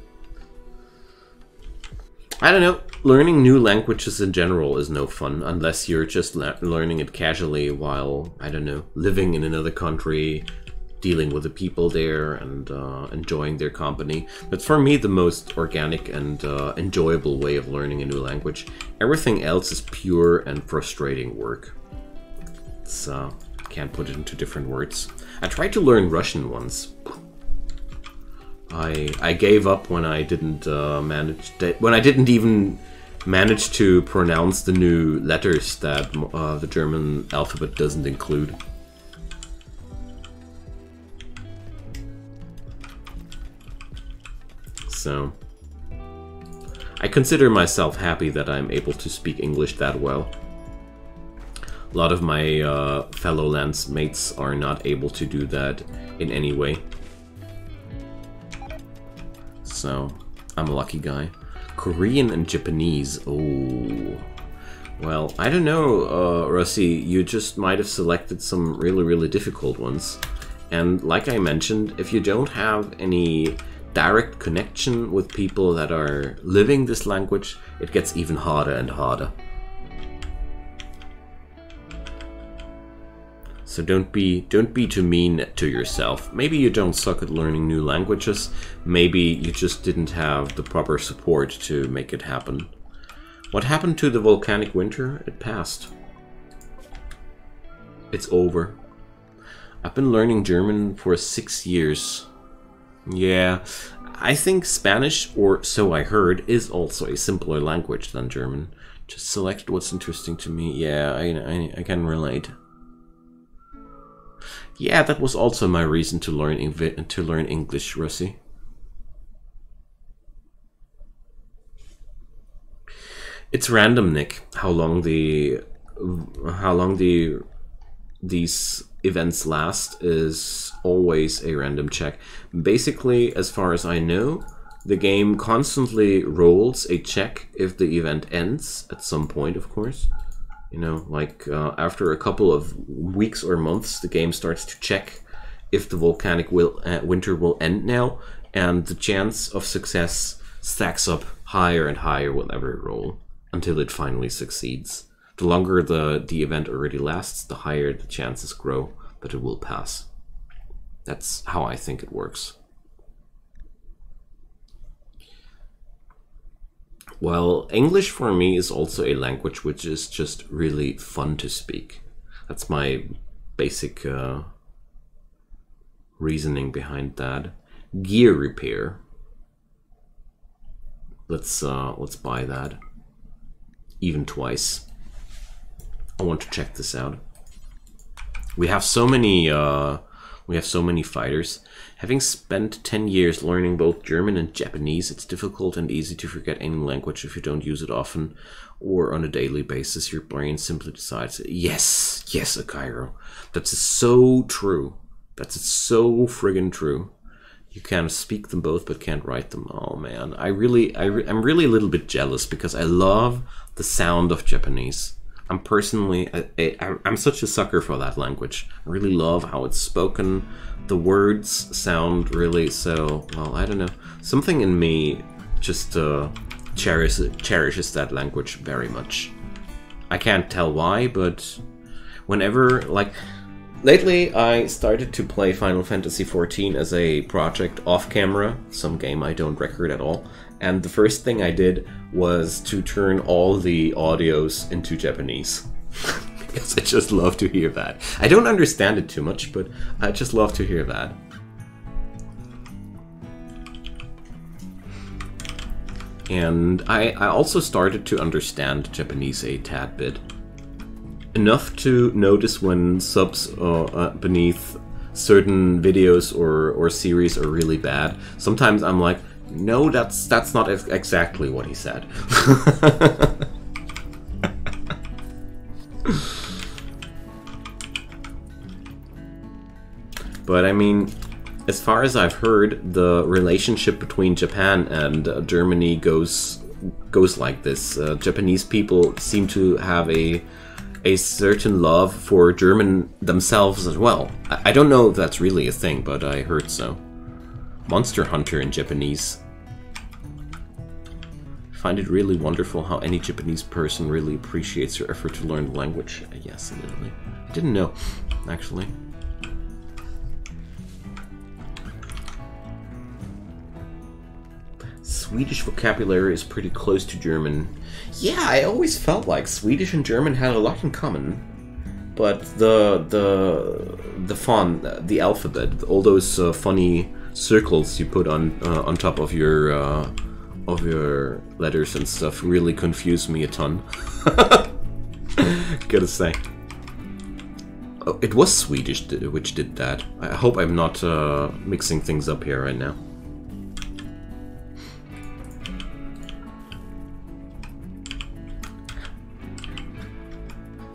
I don't know. Learning new languages in general is no fun unless you're just learning it casually while, I don't know, living in another country, dealing with the people there, and enjoying their company. But for me, the most organic and enjoyable way of learning a new language. Everything else is pure and frustrating work. So, can't put it into different words. I tried to learn Russian once. I gave up when I didn't even manage to pronounce the new letters that the German alphabet doesn't include. So, I consider myself happy that I'm able to speak English that well. A lot of my fellow landsmates are not able to do that in any way. So, I'm a lucky guy. Korean and Japanese. Oh. Well, I don't know, Russi. You just might have selected some really difficult ones. And like I mentioned, if you don't have any direct connection with people that are living this language, it gets even harder and harder. So don't be too mean to yourself. Maybe you don't suck at learning new languages. Maybe you just didn't have the proper support to make it happen. What happened to the volcanic winter? It passed. It's over. I've been learning German for 6 years. Yeah, I think Spanish, or so I heard, is also a simpler language than German. Just select what's interesting to me. Yeah, I can relate. Yeah, that was also my reason to learn English, Russi. It's random, Nick. How long these events last is always a random check. Basically, as far as I know, the game constantly rolls a check if the event ends at some point, of course. You know, like after a couple of weeks or months, the game starts to check if the volcanic winter will end now, and the chance of success stacks up higher and higher with every roll until it finally succeeds. The longer the event already lasts, the higher the chances grow that it will pass. That's how I think it works. Well, English for me is also a language which is just really fun to speak. That's my basic reasoning behind that. Gear repair. Let's buy that. Even twice. I want to check this out. We have so many fighters. Having spent 10 years learning both German and Japanese, it's difficult and easy to forget any language if you don't use it often or on a daily basis. Your brain simply decides, yes, Akairo. That's so true. That's so friggin' true. You can speak them both but can't write them. Oh man, I'm really a little bit jealous because I love the sound of Japanese. I'm personally, I'm such a sucker for that language. I really love how it's spoken. The words sound really so, well, I don't know. Something in me just cherishes that language very much. I can't tell why, but whenever, like, lately I started to play Final Fantasy XIV as a project off camera, some game I don't record at all. And the first thing I did was to turn all the audios into Japanese. Because I just love to hear that. I don't understand it too much, but I just love to hear that. And I also started to understand Japanese a tad bit. Enough to notice when subs beneath certain videos or series are really bad. Sometimes I'm like, no, that's not exactly what he said. But I mean, as far as I've heard, the relationship between Japan and Germany goes like this. Japanese people seem to have a certain love for German themselves as well. I don't know if that's really a thing, but I heard so. Monster Hunter in Japanese. I find it really wonderful how any Japanese person really appreciates your effort to learn the language. Yes, literally. I didn't know, actually. Swedish vocabulary is pretty close to German. Yeah, I always felt like Swedish and German had a lot in common. But the font, the alphabet, all those funny circles you put on top of your letters and stuff really confused me a ton. Gotta say. Oh, it was Swedish which did that. I hope I'm not mixing things up here right now.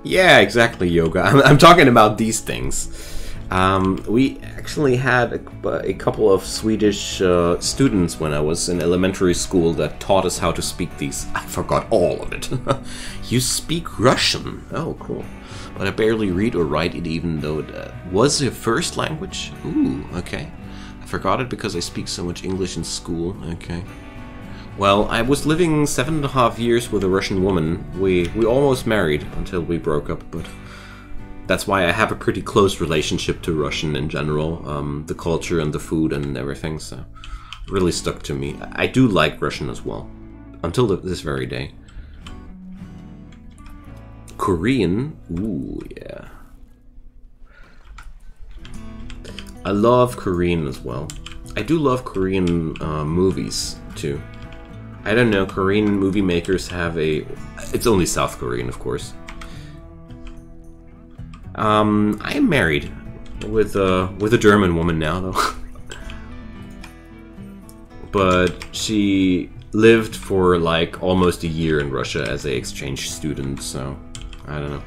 Yeah, exactly, Yoga. I'm talking about these things. We actually had a couple of Swedish students when I was in elementary school that taught us how to speak these. I forgot all of it. You speak Russian? Oh, cool. But I barely read or write it even though it was your first language? Ooh, okay. I forgot it because I speak so much English in school. Okay. Well, I was living 7.5 years with a Russian woman. We almost married until we broke up, but that's why I have a pretty close relationship to Russian in general. The culture and the food and everything, so it really stuck to me. I do like Russian as well, until this very day. Korean? Ooh, yeah. I love Korean as well. I do love Korean movies, too. I don't know, Korean movie makers have a... It's only South Korean, of course. I am married with a German woman now, though. But she lived for like almost a year in Russia as an exchange student, so I don't know.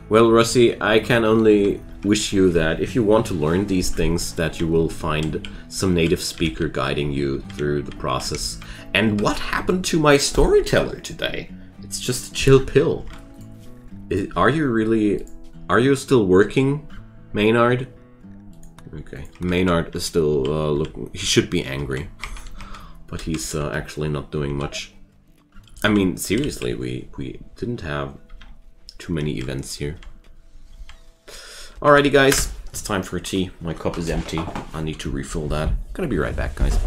Well, Russi, I can only wish you that if you want to learn these things, that you will find some native speaker guiding you through the process. And what happened to my storyteller today? It's just a chill pill. Are you still working, Maynard? Okay, Maynard is still looking. He should be angry, but he's actually not doing much. I mean, seriously, we didn't have too many events here. Alrighty, guys, it's time for tea. My cup is empty. I need to refill that. Gonna be right back, guys.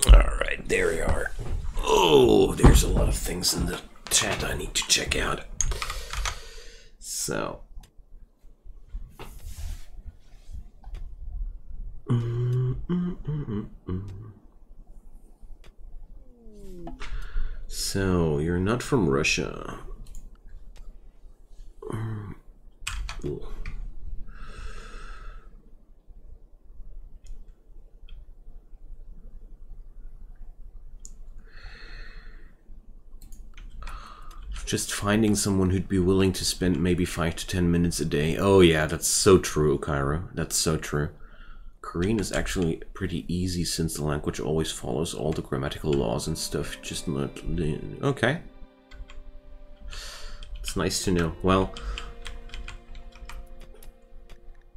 Alright, there we are. Oh, there's a lot of things in the chat I need to check out. So. So, you're not from Russia. Ooh. Just finding someone who'd be willing to spend maybe 5 to 10 minutes a day. Oh yeah, that's so true, Cairo. That's so true. Korean is actually pretty easy since the language always follows all the grammatical laws and stuff. Just not... Okay. It's nice to know. Well,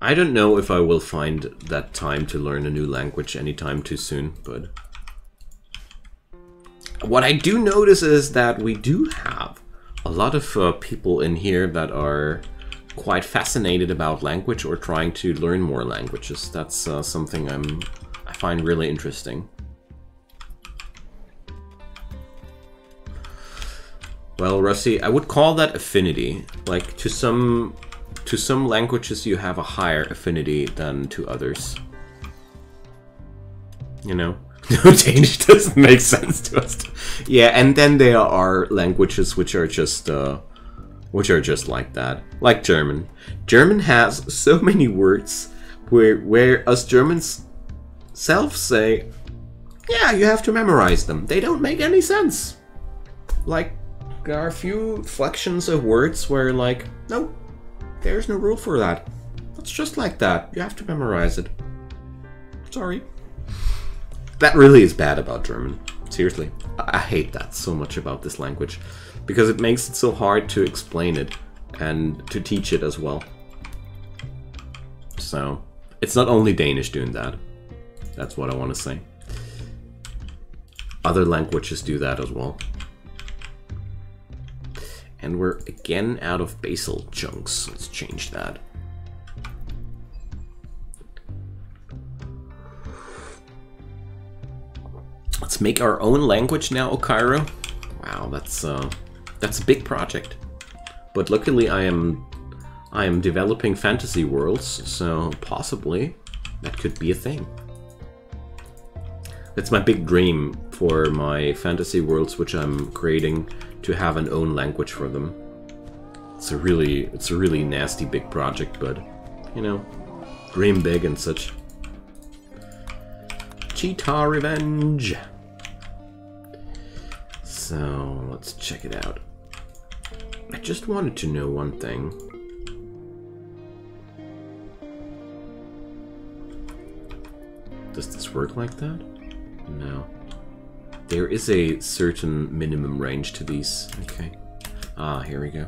I don't know if I will find that time to learn a new language anytime too soon, but... What I do notice is that we do have a lot of people in here that are quite fascinated about language or trying to learn more languages. That's something I find really interesting. Well, Russi, I would call that affinity. Like, to some languages you have a higher affinity than to others. You know? No, Danish doesn't make sense to us. Yeah, and then there are languages which are just like that, like German. German has so many words where us Germans self say, yeah, you have to memorize them. They don't make any sense. Like, there are a few flexions of words where, like, no, there's no rule for that. It's just like that. You have to memorize it. Sorry. That really is bad about German. Seriously. I hate that so much about this language. Because it makes it so hard to explain it. And to teach it as well. So, it's not only Danish doing that. That's what I want to say. Other languages do that as well. And we're again out of basal chunks. Let's change that. Let's make our own language now, Cairo. Wow, that's a big project. But luckily I am developing fantasy worlds, so possibly that could be a thing. That's my big dream for my fantasy worlds, which I'm creating, to have an own language for them. It's a really nasty big project, but you know, dream big and such. Cheetah Revenge. So let's check it out. I just wanted to know one thing. Does this work like that? No. There is a certain minimum range to these. Okay. Ah, here we go.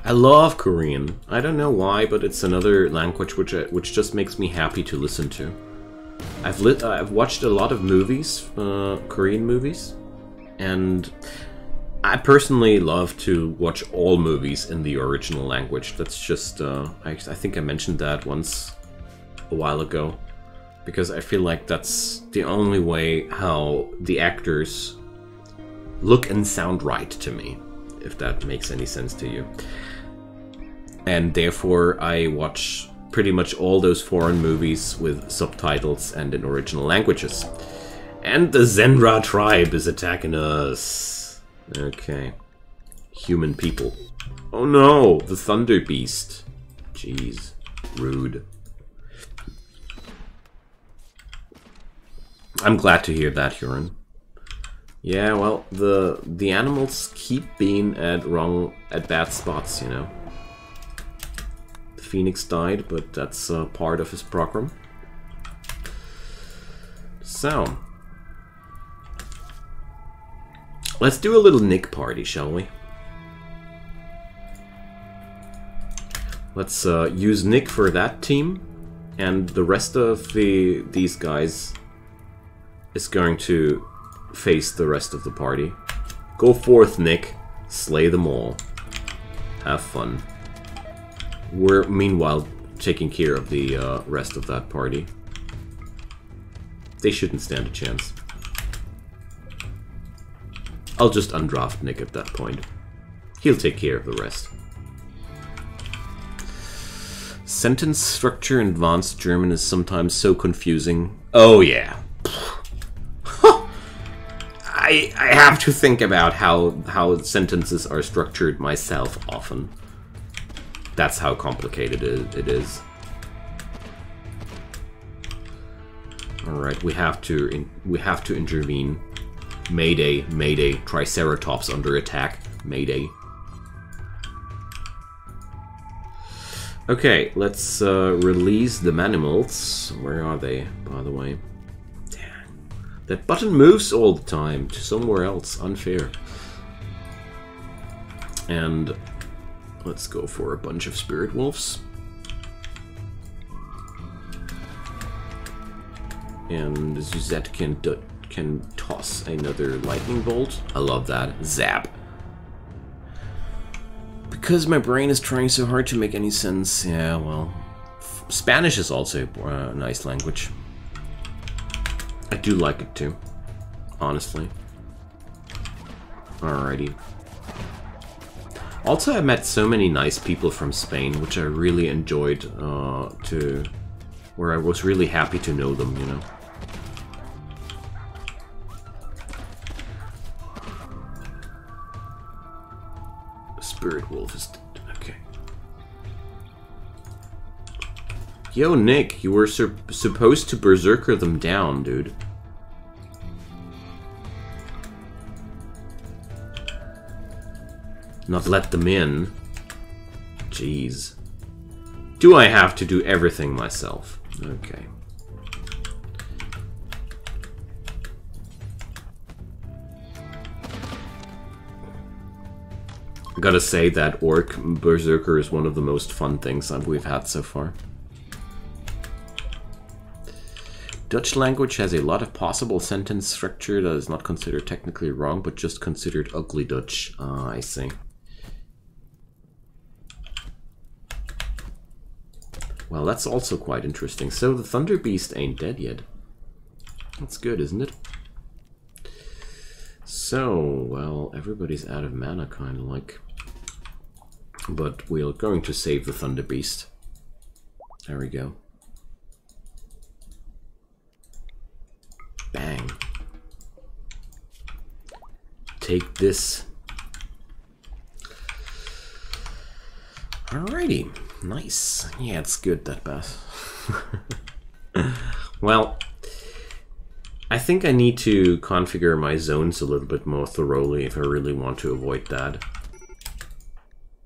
I love Korean. I don't know why, but it's another language which just makes me happy to listen to. I've watched a lot of movies, Korean movies, and I personally love to watch all movies in the original language. That's just I think I mentioned that once a while ago, because I feel like that's the only way how the actors look and sound right to me, if that makes any sense to you. And therefore I watch pretty much all those foreign movies with subtitles and in original languages. And the Zenra tribe is attacking us. Okay. Human people. Oh no, the Thunder Beast. Jeez, rude. I'm glad to hear that, Huron. Yeah, well, the animals keep being at bad spots, you know. The Phoenix died, but that's part of his program. So, let's do a little Nick party, shall we? Let's use Nick for that team, and the rest of these guys is going to face the rest of the party. Go forth, Nick. Slay them all. Have fun. We're meanwhile taking care of the rest of that party. They shouldn't stand a chance. I'll just undraft Nick at that point. He'll take care of the rest. Sentence structure in advanced German is sometimes so confusing. Oh yeah. I have to think about how sentences are structured myself often. That's how complicated it is. Alright, we have to intervene. Mayday, mayday, Triceratops under attack. Mayday. Okay, let's release the Manimals. Where are they, by the way? That button moves all the time to somewhere else. Unfair. And let's go for a bunch of Spirit Wolves. And Zuzette can toss another Lightning Bolt. I love that. Zap. Because my brain is trying so hard to make any sense. Yeah, well. Spanish is also a nice language. I do like it too, honestly. Alrighty. Also, I met so many nice people from Spain, which I really enjoyed where I was really happy to know them, you know. Spirit Wolf is okay. Yo, Nick, you were supposed to berserker them down, dude. Not let them in. Jeez. Do I have to do everything myself? Okay. I gotta say that Orc Berserker is one of the most fun things we've had so far. Dutch language has a lot of possible sentence structure that is not considered technically wrong, but just considered ugly Dutch. Ah, I see. Well, that's also quite interesting. So the Thunder Beast ain't dead yet. That's good, isn't it? So, well, everybody's out of mana, kind of like. But we're going to save the Thunder Beast. There we go. Bang. Take this. Alrighty. Nice. Yeah, it's good, that pass. Well, I think I need to configure my zones a little bit more thoroughly if I really want to avoid that.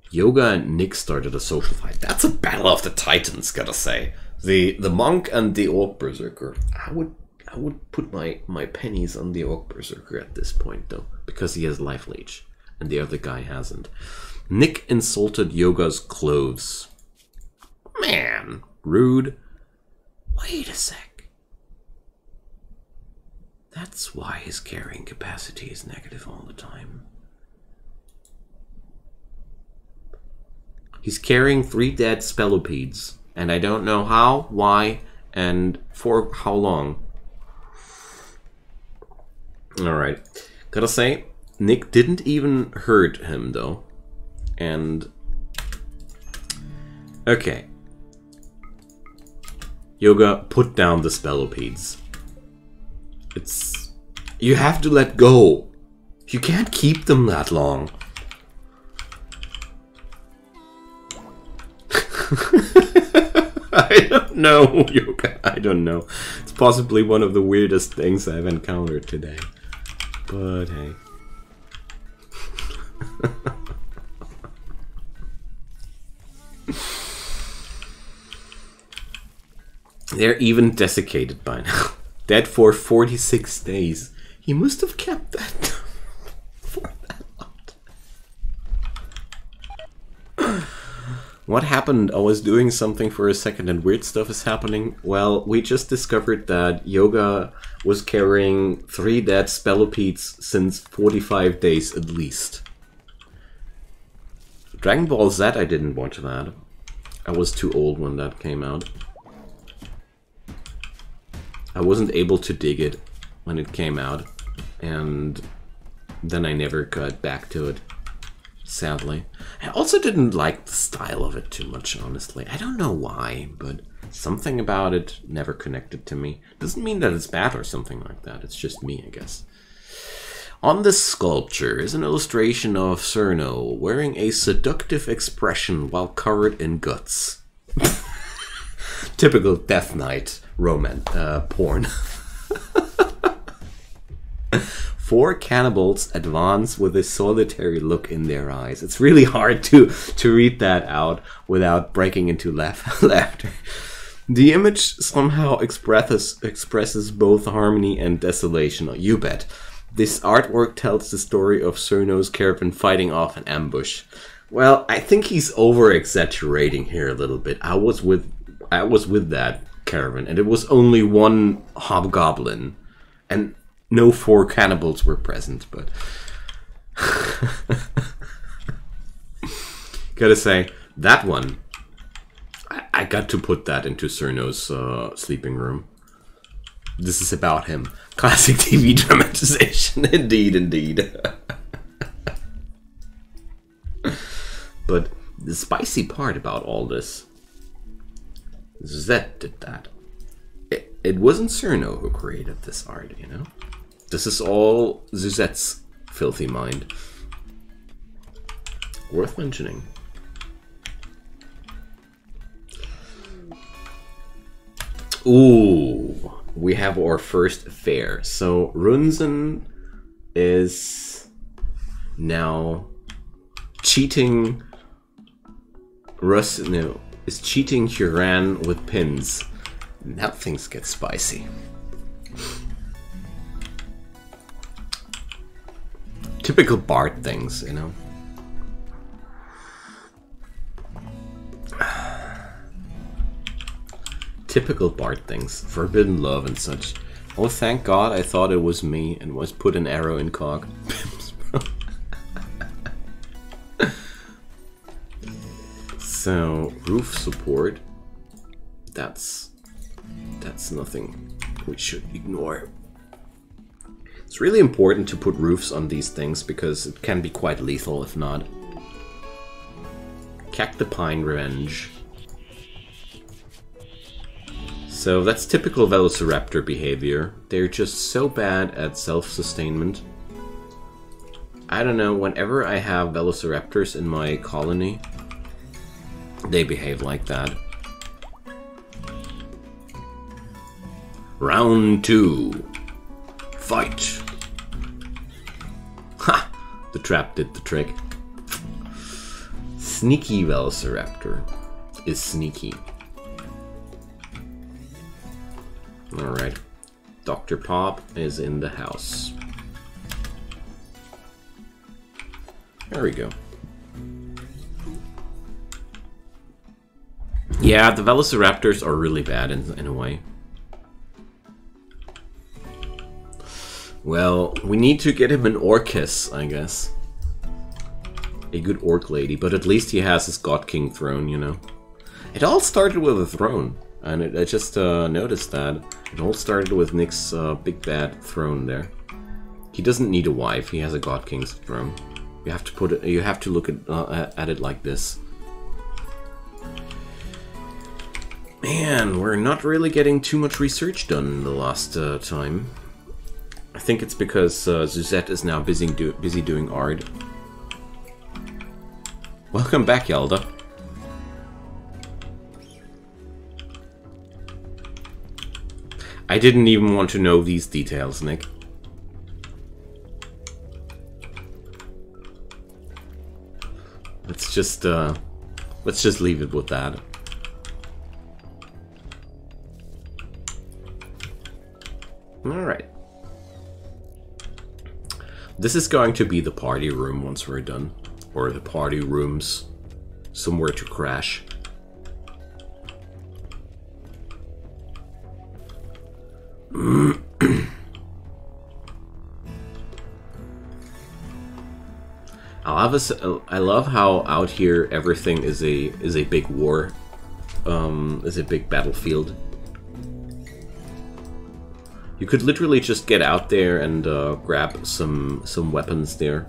Yoga and Nick started a social fight. That's a battle of the titans, gotta say. The monk and the orc berserker. I would put my pennies on the orc berserker at this point though, because he has life leech and the other guy hasn't. Nick insulted Yoga's clothes. Man, rude. Wait a sec. That's why his carrying capacity is negative all the time. He's carrying 3 dead spellopedes, and I don't know how, why, and for how long. Alright. Gotta say, Nick didn't even hurt him, though. And... okay. Yoga, put down the spellopedes. It's... you have to let go. You can't keep them that long. I don't know, Yoga. I don't know. It's possibly one of the weirdest things I've encountered today. But hey. They're even desiccated by now. Dead for 46 days. He must have kept that for that long. What happened? I was doing something for a second and weird stuff is happening. Well, we just discovered that Yoga was carrying 3 dead spellopedes since 45 days at least. Dragon Ball Z, I didn't watch that. I was too old when that came out. I wasn't able to dig it when it came out, and then I never got back to it, sadly. I also didn't like the style of it too much, honestly. I don't know why, but something about it never connected to me. Doesn't mean that it's bad or something like that, it's just me, I guess. On this sculpture is an illustration of Cerno wearing a seductive expression while covered in guts. Typical Death Knight porn. 4 cannibals advance with a solitary look in their eyes. It's really hard to read that out without breaking into laughter. The image somehow expresses both harmony and desolation. Oh, you bet. This artwork tells the story of Cerno's caravan fighting off an ambush. Well, I think he's over-exaggerating here a little bit. I was with that caravan, and it was only 1 hobgoblin, and no 4 cannibals were present, but... gotta say, that one, I got to put that into Cerno's sleeping room. This is about him. Classic TV dramatization, indeed, indeed. But the spicy part about all this, Zed did that. It wasn't Cerno who created this art, you know? This is all Zuzette's filthy mind. Worth mentioning. Ooh, we have our first fair. So Runzen is now cheating is cheating Huran with pins. Now things get spicy. Typical Bard things, you know. Typical Bard things. Forbidden love and such. Oh, thank God I thought it was me and was put an arrow in cog. So, roof support. That's nothing we should ignore. It's really important to put roofs on these things because it can be quite lethal if not. Cactipine Revenge. So that's typical Velociraptor behavior. They're just so bad at self-sustainment. I don't know, whenever I have Velociraptors in my colony, they behave like that. Round 2. Fight! Ha! The trap did the trick. Sneaky Velociraptor is sneaky. Alright. Dr. Pop is in the house. There we go. Yeah, the Velociraptors are really bad in a way. Well, we need to get him an Orcus, I guess. A good orc lady, but at least he has his God King throne, you know. It all started with a throne, and I just noticed that. It all started with Nick's big bad throne there. He doesn't need a wife, he has a God King's throne. You have to put it. You have to look at it like this. Man, we're not really getting too much research done the last time. I think it's because Suzette is now busy doing art. Welcome back, Yalda. I didn't even want to know these details, Nick. Let's just leave it with that. Alright. This is going to be the party room once we're done. Or the party rooms. Somewhere to crash. I love how out here everything is a big war, is a big battlefield. You could literally just get out there and grab some weapons there.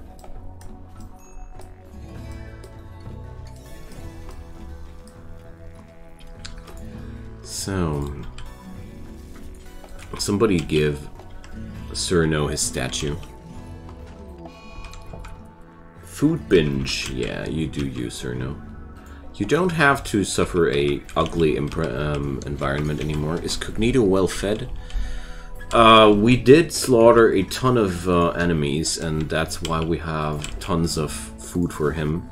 So, somebody give Cerno his statue. Food binge, yeah, you do use Cerno. You don't have to suffer a ugly environment anymore. Is Cognito well fed? We did slaughter a ton of enemies, and that's why we have tons of food for him.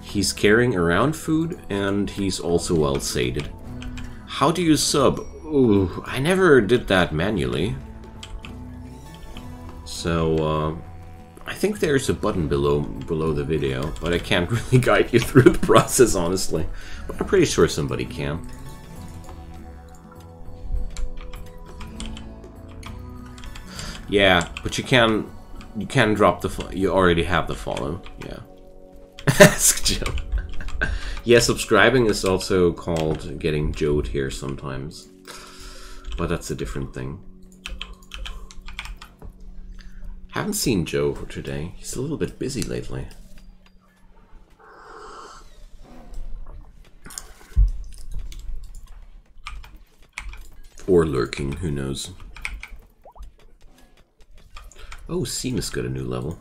He's carrying around food, and he's also well sated. How do you sub? Ooh, I never did that manually. So, I think there's a button below the video, but I can't really guide you through the process, honestly. But I'm pretty sure somebody can. Yeah, but you can drop the you already have the follow. Yeah. Ask Joe. Yeah, subscribing is also called getting Joed here sometimes, but that's a different thing. Haven't seen Joe for today. He's a little bit busy lately. Or lurking, who knows. Oh, Seamus got a new level.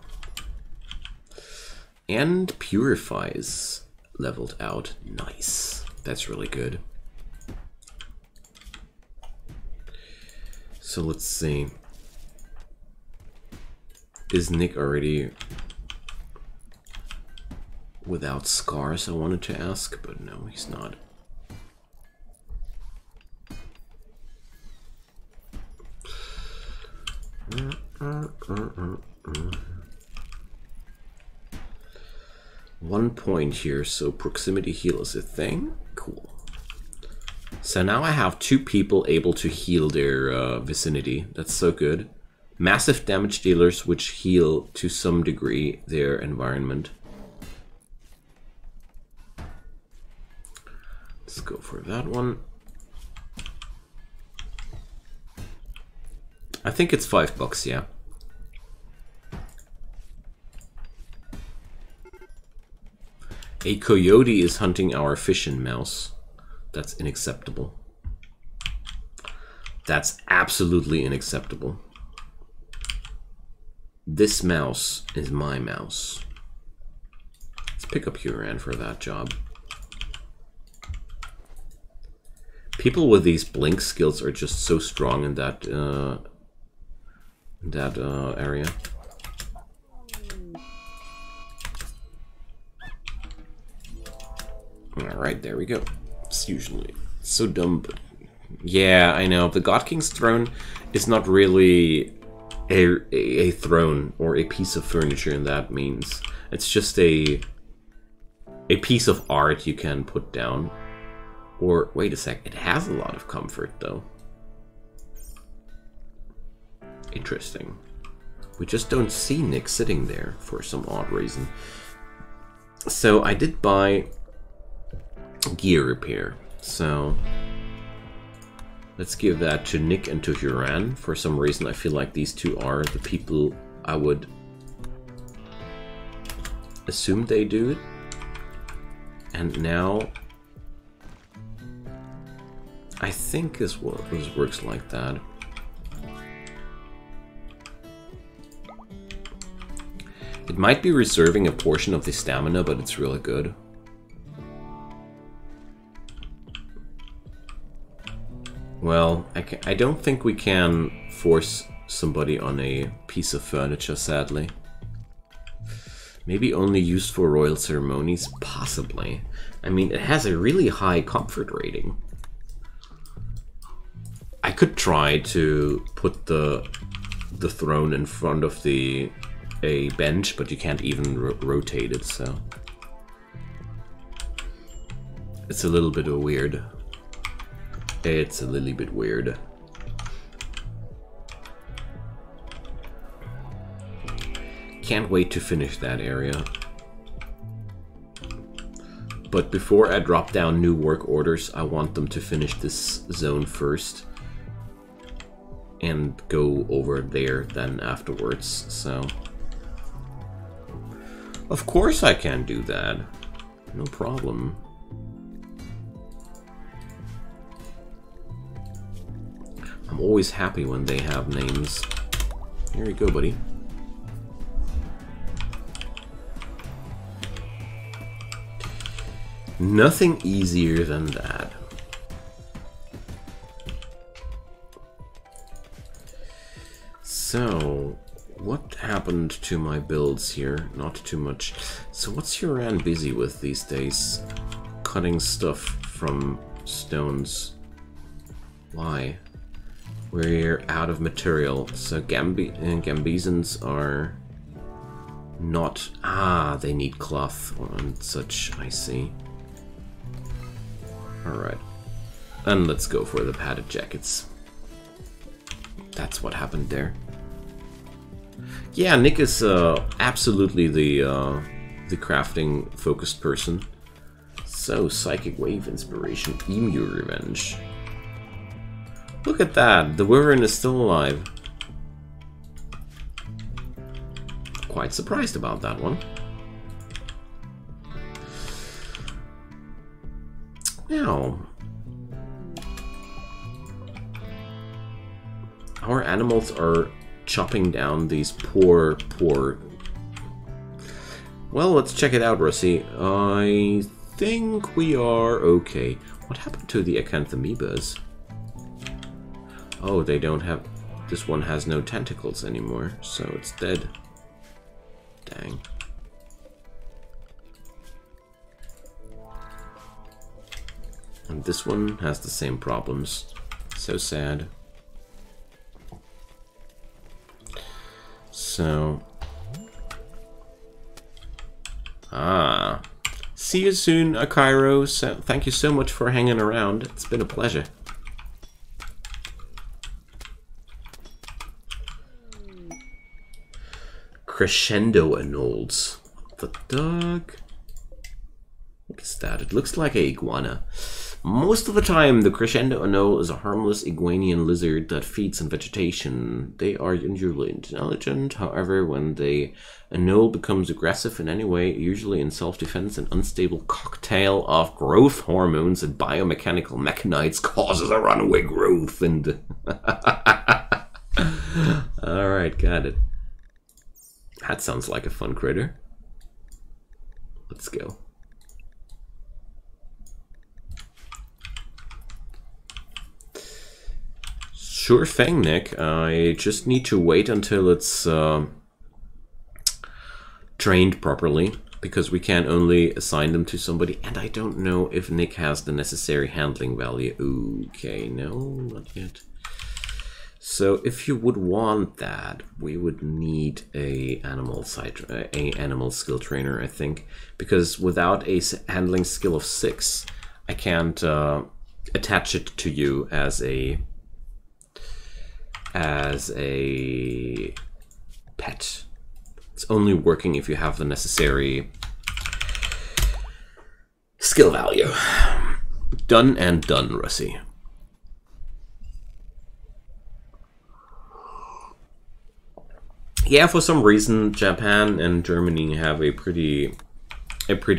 And Purifies leveled out. Nice. That's really good. So let's see. Is Nick already without scars, I wanted to ask, but no, he's not. One point here, so proximity heal is a thing. Cool. So now I have 2 people able to heal their vicinity. That's so good. Massive damage dealers which heal to some degree their environment. Let's go for that one. I think it's $5, yeah. A coyote is hunting our fishin' mouse. That's unacceptable. That's absolutely unacceptable. This mouse is my mouse. Let's pick up Huran for that job. People with these blink skills are just so strong in that area. Alright, there we go. It's usually so dumb, but Yeah, I know. The God King's throne is not really a throne or a piece of furniture in that means. It's just a piece of art you can put down. Or, wait a sec, it has a lot of comfort though. Interesting. We just don't see Nick sitting there for some odd reason. So I did buy gear repair. So let's give that to Nick and to Huran. For some reason I feel like these two are the people I would assume they do it. And now I this works like that. It might be reserving a portion of the stamina, but it's really good. Well, I don't think we can force somebody on a piece of furniture, sadly. Maybe only used for royal ceremonies? Possibly. I mean, it has a really high comfort rating. I could try to put the throne in front of a bench, but you can't even rotate it, so it's a little bit weird. It's a little bit weird. Can't wait to finish that area. But before I drop down new work orders, I want them to finish this zone first and go over there then afterwards, so of course I can do that. No problem. I'm always happy when they have names. Here you go, buddy. Nothing easier than that. So, what happened to my builds here? Not too much. So what's Huran busy with these days? Cutting stuff from stones. Why? We're out of material. So Gambizans are not... Ah, they need cloth and such, I see. Alright. And let's go for the padded jackets. That's what happened there. Yeah, Nick is absolutely the crafting focused person. So, Psychic Wave Inspiration, Emu Revenge. Look at that, the Wyvern is still alive. Quite surprised about that one. Now, our animals are chopping down these poor... Well, let's check it out, Russie. I think we are okay. What happened to the Acanthamoebas? Oh, they don't have... This one has no tentacles anymore, so it's dead. Dang. And this one has the same problems. So sad. So... Ah. See you soon, Akairo. So, thank you so much for hanging around. It's been a pleasure. Crescendo anoles. The dog. What is that? It looks like a iguana. Most of the time, the crescendo anole is a harmless iguanian lizard that feeds on vegetation. They are usually intelligent, however, when the anole becomes aggressive in any way, usually in self-defense, an unstable cocktail of growth hormones and biomechanical mechanites causes a runaway growth and... Alright, got it. That sounds like a fun critter. Let's go. Sure thing, Nick. I just need to wait until it's trained properly. because we can only assign them to somebody, and I don't know if Nick has the necessary handling value. Okay, no, not yet. So if you would want that, we would need a animal skill trainer, I think, because without a handling skill of 6, I can't attach it to you as a pet. It's only working if you have the necessary skill value. Done and done, Russie. Yeah, for some reason, Japan and Germany have a pretty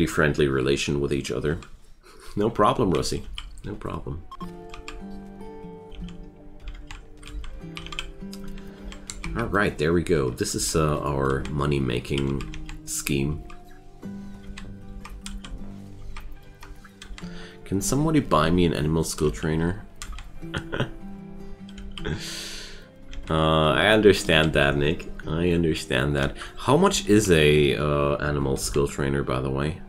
friendly relation with each other. No problem, Russie. No problem. All right, there we go. This is our money-making scheme. Can somebody buy me an animal skill trainer? I understand that, Nick. I understand that. How much is a animal skill trainer, by the way?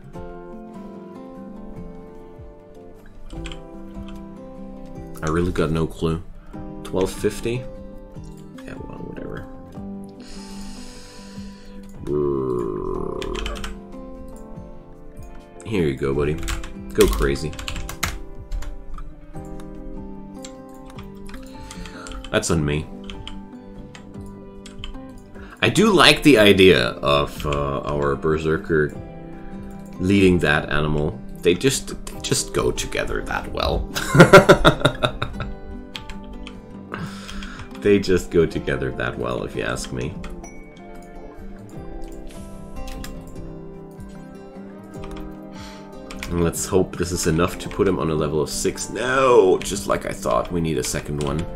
I really got no clue. 1250? Yeah, well, whatever. Here you go, buddy. Go crazy. That's on me. I do like the idea of our berserker leading that animal. They just go together that well. They just go together that well, if you ask me. And let's hope this is enough to put him on a level of 6. No, just like I thought, we need a second one.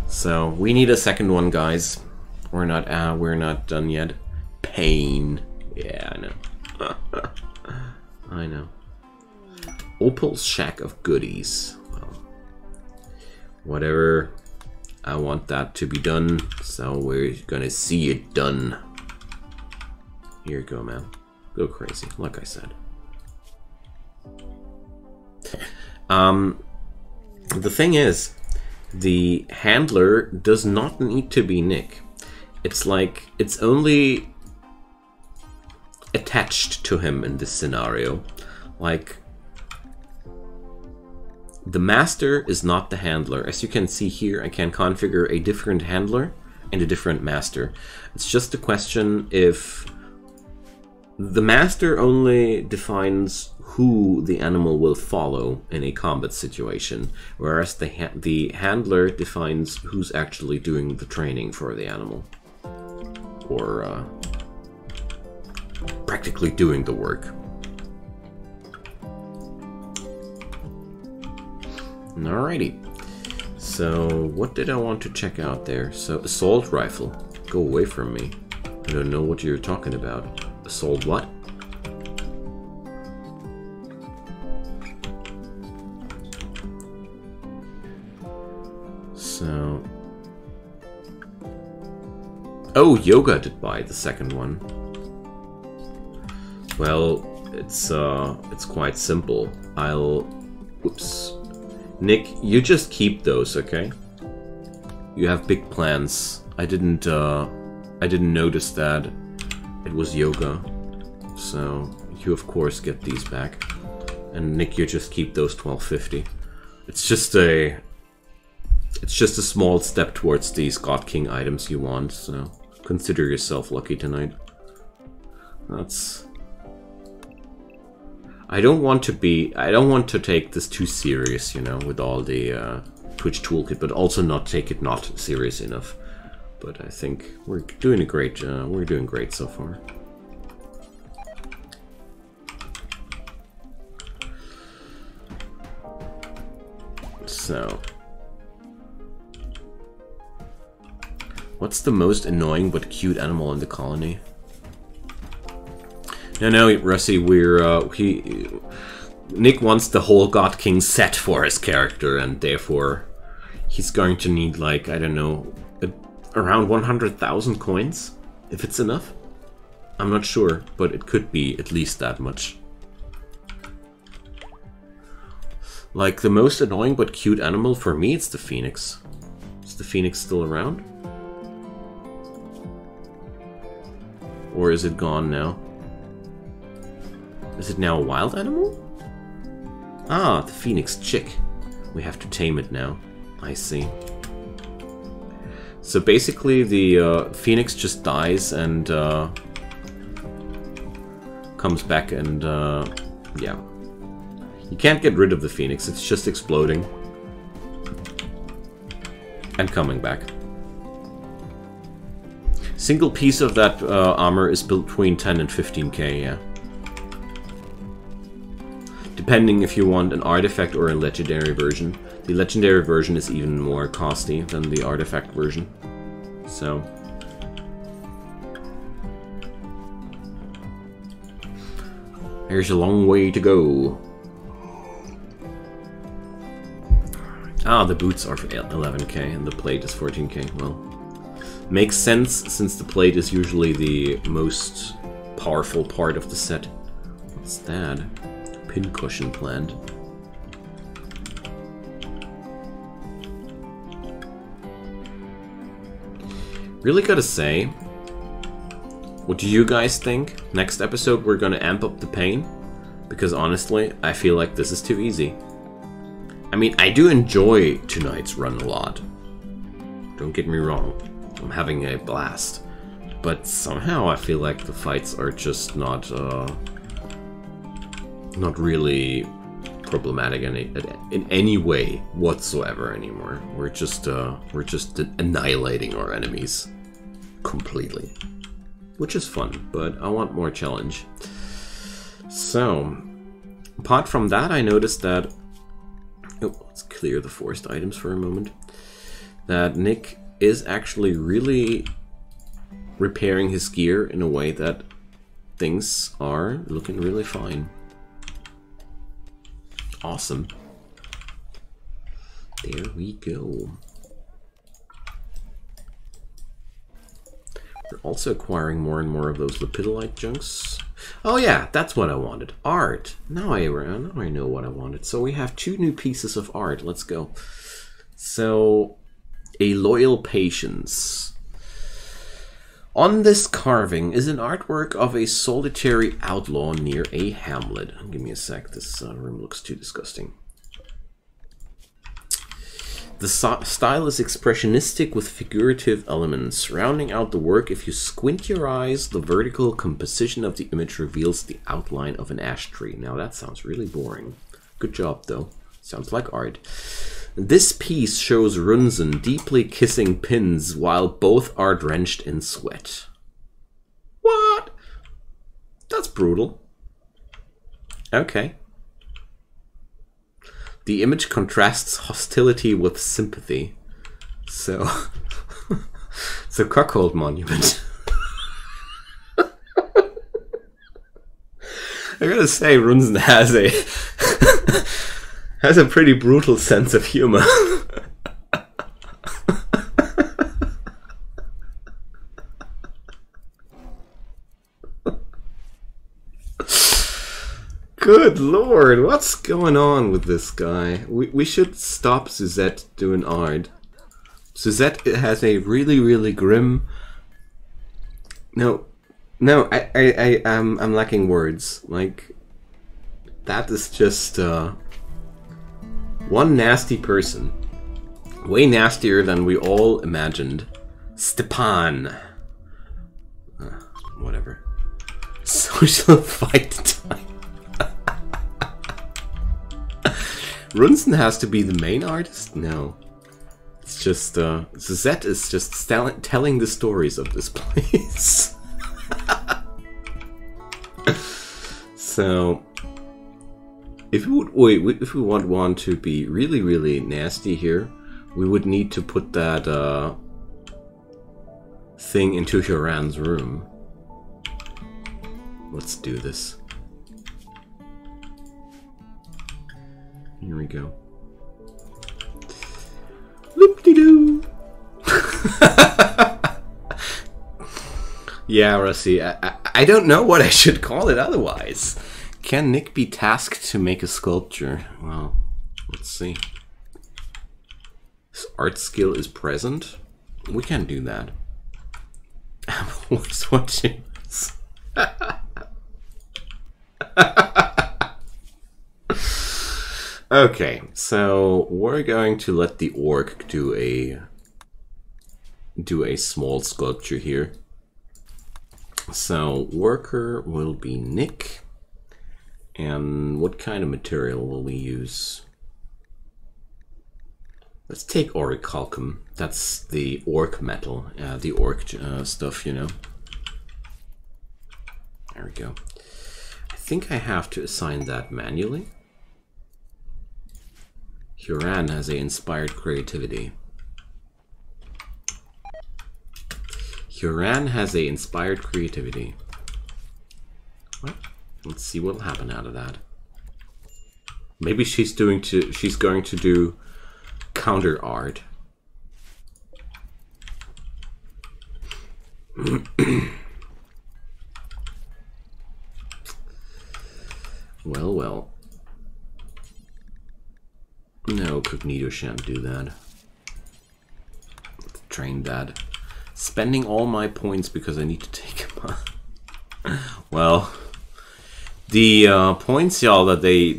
So we need a second one, guys. We're not done yet. Pain. Yeah, I know. I know. Opal's Shack of Goodies. Well, whatever. I want that to be done, so we're gonna see it done. Here you go, man. Go crazy, like I said. The thing is, the handler does not need to be Nick. It's like, it's only attached to him in this scenario. Like, the master is not the handler. As you can see here, I can configure a different handler and a different master. It's just a question if the master only defines who the animal will follow in a combat situation, whereas the handler defines who's actually doing the training for the animal. Or practically doing the work. Alrighty. So, what did I want to check out there? So, assault rifle. Go away from me. I don't know what you're talking about. Assault what? So... Oh, Yoga did buy the second one. Well, it's quite simple. Whoops. Nick, you just keep those, okay? You have big plans. I didn't notice that it was Yoga. So, you of course get these back. And Nick, you just keep those 1250. It's just a small step towards these God King items you want, so consider yourself lucky tonight. I don't want to take this too serious, you know, with all the Twitch toolkit, but also not take it not serious enough. But I think we're doing great so far. So, what's the most annoying but cute animal in the colony? No, Russie, Nick wants the whole God King set for his character, and therefore he's going to need, like, I don't know, around 100,000 coins, if it's enough. I'm not sure, but it could be at least that much. Like, the most annoying but cute animal for me, it's the phoenix. Is the phoenix still around? Or is it gone now? Is it now a wild animal? Ah, the phoenix chick. We have to tame it now. I see. So basically the phoenix just dies and comes back and yeah. You can't get rid of the phoenix, it's just exploding. And coming back. Single piece of that armor is between 10 and 15k, yeah. Depending if you want an artifact or a legendary version. The legendary version is even more costly than the artifact version. So... there's a long way to go. Ah, the boots are for 11k and the plate is 14k. Well, makes sense since the plate is usually the most powerful part of the set. What's that? Pincushion plant. Really gotta say, what do you guys think? Next episode we're gonna amp up the pain, because honestly, I feel like this is too easy. I mean, I do enjoy tonight's run a lot. Don't get me wrong, I'm having a blast. But somehow I feel like the fights are just not really problematic in any way whatsoever anymore. We're just annihilating our enemies completely, which is fun. But I want more challenge. So, apart from that, I noticed that. Oh, let's clear the forced items for a moment. That Nick is actually really repairing his gear in a way that things are looking really fine. Awesome. There we go. We're also acquiring more and more of those lepidolite junks. Oh yeah, that's what I wanted. Art. Now I know what I wanted. So we have 2 new pieces of art. Let's go. So, a loyal patience. On this carving is an artwork of a solitary outlaw near a hamlet. Give me a sec, this room looks too disgusting. The style is expressionistic with figurative elements. Rounding out the work, if you squint your eyes, the vertical composition of the image reveals the outline of an ash tree. Now that sounds really boring. Good job though. Sounds like art. This piece shows Runzen deeply kissing pins while both are drenched in sweat. What? That's brutal. Okay. The image contrasts hostility with sympathy. So, it's a cuckold monument. I gotta say, Runzen has a pretty brutal sense of humor. Good lord, what's going on with this guy? We should stop Suzette doing art. Suzette has a really grim... No, I'm lacking words. Like, that is just one nasty person. Way nastier than we all imagined. Stepan. Whatever. Social fight time. Runzen has to be the main artist? No. It's just, Suzette is just telling the stories of this place. So, if we want to be really nasty here, we would need to put that, thing into Joran's room. Let's do this. Here we go. Loop-de-doo! Yeah, Rusty, I don't know what I should call it otherwise. Can Nick be tasked to make a sculpture? Well, let's see. His art skill is present. We can do that. What's watching this? Okay, so we're going to let the orc do a small sculpture here. So worker will be Nick. And what kind of material will we use? Let's take orichalcum. That's the orc metal, the orc stuff, you know. There we go. I think I have to assign that manually. Huran has a inspired creativity. Huran has a inspired creativity. What? Let's see what'll happen out of that. Maybe she's going to do counter art. Well. No, Cognito shan't do that. Let's train that. Spending all my points because I need to take them. Well, the points, y'all, that they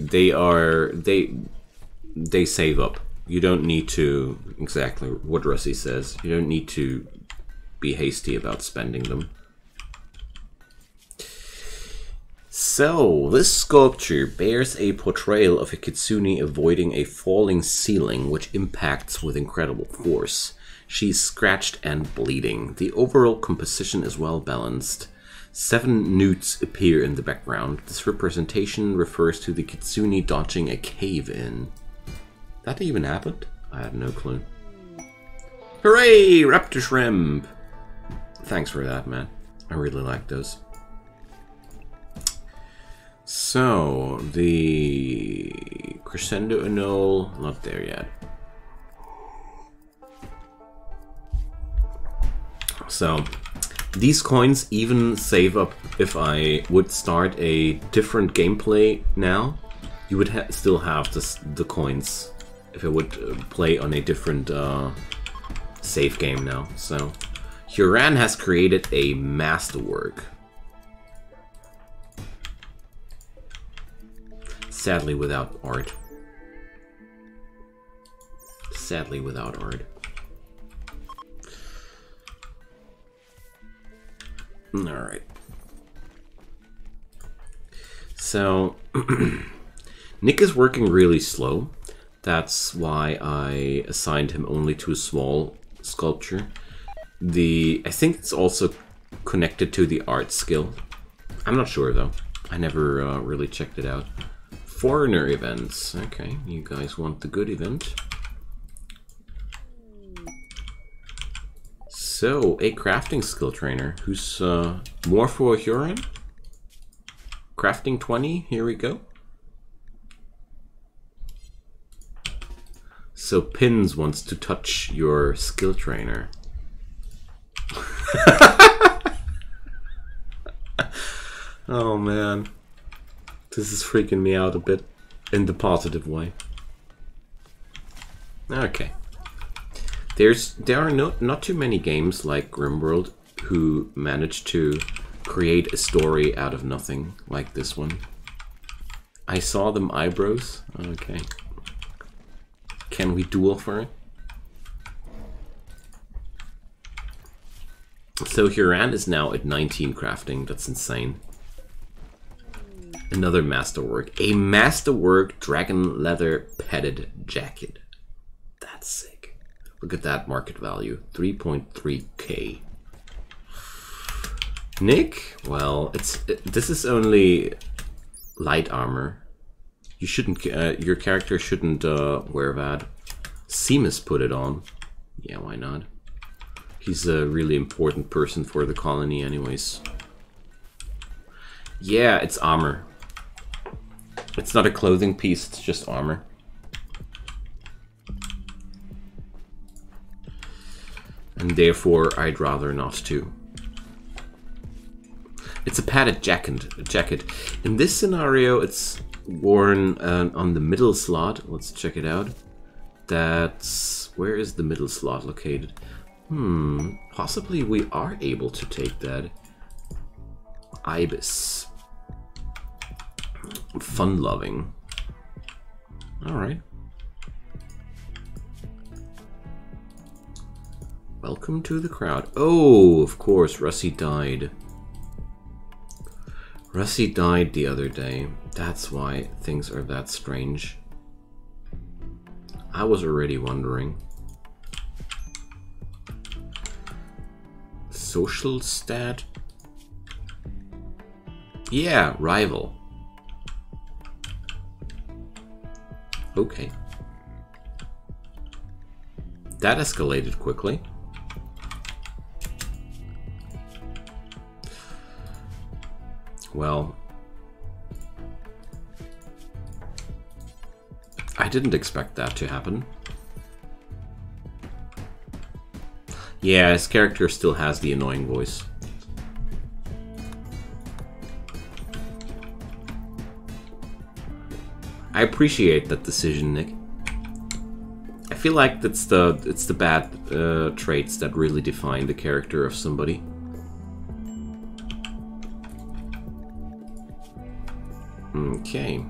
save up. You don't need to, exactly what Russie says, you don't need to be hasty about spending them. So, this sculpture bears a portrayal of a kitsune avoiding a falling ceiling which impacts with incredible force. She's scratched and bleeding. The overall composition is well balanced. 7 newts appear in the background. This representation refers to the kitsune dodging a cave-in. That even happened? I had no clue. Hooray! Raptor Shrimp! Thanks for that, man. I really like those. So, the Crescendo Annul, not there yet. So, these coins even save up. If I would start a different gameplay now, you would still have the coins if I would play on a different save game now. So, Huran has created a masterwork. Sadly without art. Sadly without art. Alright. So, Nick is working really slow. That's why I assigned him only to a small sculpture. I think it's also connected to the art skill. I'm not sure though. I never really checked it out. Foreigner events. Okay, you guys want the good event. So, a crafting skill trainer. Who's more for Huron? Crafting 20, here we go. So, Pins wants to touch your skill trainer. Oh man. This is freaking me out a bit, in the positive way. Okay. There are not too many games like Rimworld who manage to create a story out of nothing like this one. I saw them eyebrows. Okay. Can we duel for it? So Huran is now at 19 crafting. That's insane. Another masterwork. A masterwork dragon leather padded jacket. That's sick. Look at that market value. 3.3k. Nick? Well, this is only light armor. You shouldn't, your character shouldn't wear that. Seamus put it on. Yeah, why not? He's a really important person for the colony anyways. Yeah, it's armor. It's not a clothing piece, it's just armor. And therefore, I'd rather not to. It's a padded jacket. In this scenario, it's worn on the middle slot. Let's check it out. That's... where is the middle slot located? Possibly we are able to take that. Ibis. Fun-loving. Alright. Welcome to the crowd. Oh, of course, Russie died. Russie died the other day. That's why things are that strange. I was already wondering. Social stat? Yeah, rival. Okay. That escalated quickly. Well, I didn't expect that to happen. Yeah, his character still has the annoying voice. I appreciate that decision, Nick. I feel like it's the bad traits that really define the character of somebody. Okay.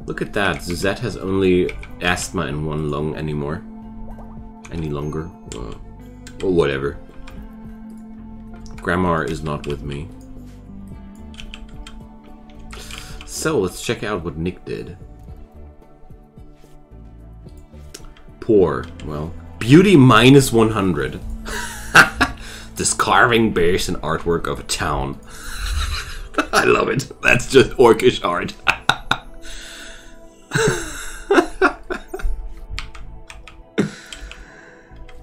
Look at that. Zuzette has only asthma in one lung anymore. Any longer. Or whatever. Grammar is not with me. So, let's check out what Nick did. Poor. Well, beauty minus 100. This carving bears an artwork of a town. I love it. That's just orcish art.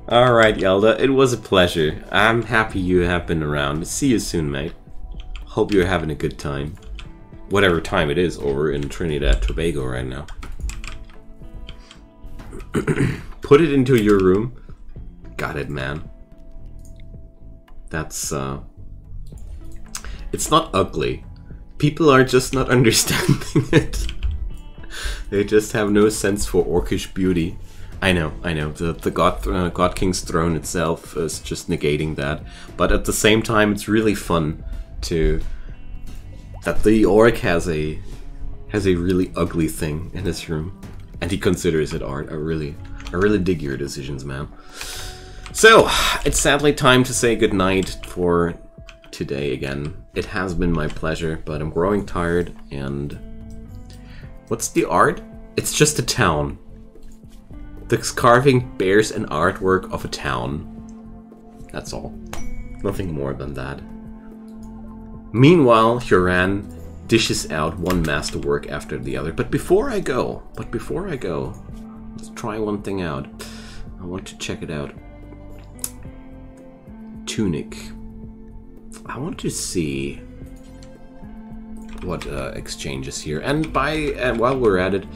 Alright, Yelda, it was a pleasure. I'm happy you have been around. See you soon, mate. Hope you're having a good time. Whatever time it is over in Trinidad Tobago right now. Put it into your room. Got it, man. That's, it's not ugly. People are just not understanding it. They just have no sense for orcish beauty. I know. The God King's throne itself is just negating that. But at the same time, it's really fun to... that the orc has a really ugly thing in his room. And he considers it art. I really dig your decisions, man. So, it's sadly time to say goodnight for today again. It has been my pleasure, but I'm growing tired, and... what's the art? It's just a town. This carving bears an artwork of a town. That's all. Nothing more than that. Meanwhile, Huran dishes out one masterwork after the other. But before I go, let's try one thing out. I want to check it out. Tunic. I want to see what exchanges here. And while we're at it,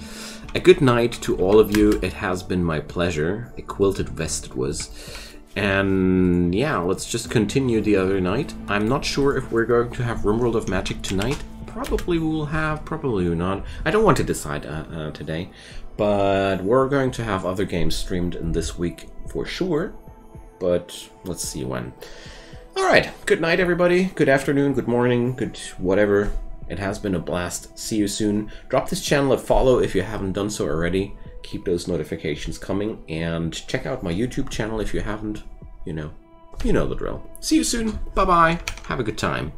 a good night to all of you. It has been my pleasure. A quilted vest it was. And yeah, let's just continue the other night. I'm not sure if we're going to have Rimworld of Magic tonight. Probably we will have, probably not. I don't want to decide today. But we're going to have other games streamed in this week for sure. But let's see when. Alright, good night everybody. Good afternoon, good morning, good whatever. It has been a blast. See you soon. Drop this channel a follow if you haven't done so already. Keep those notifications coming. And check out my YouTube channel if you haven't. You know the drill. See you soon. Bye-bye. Have a good time.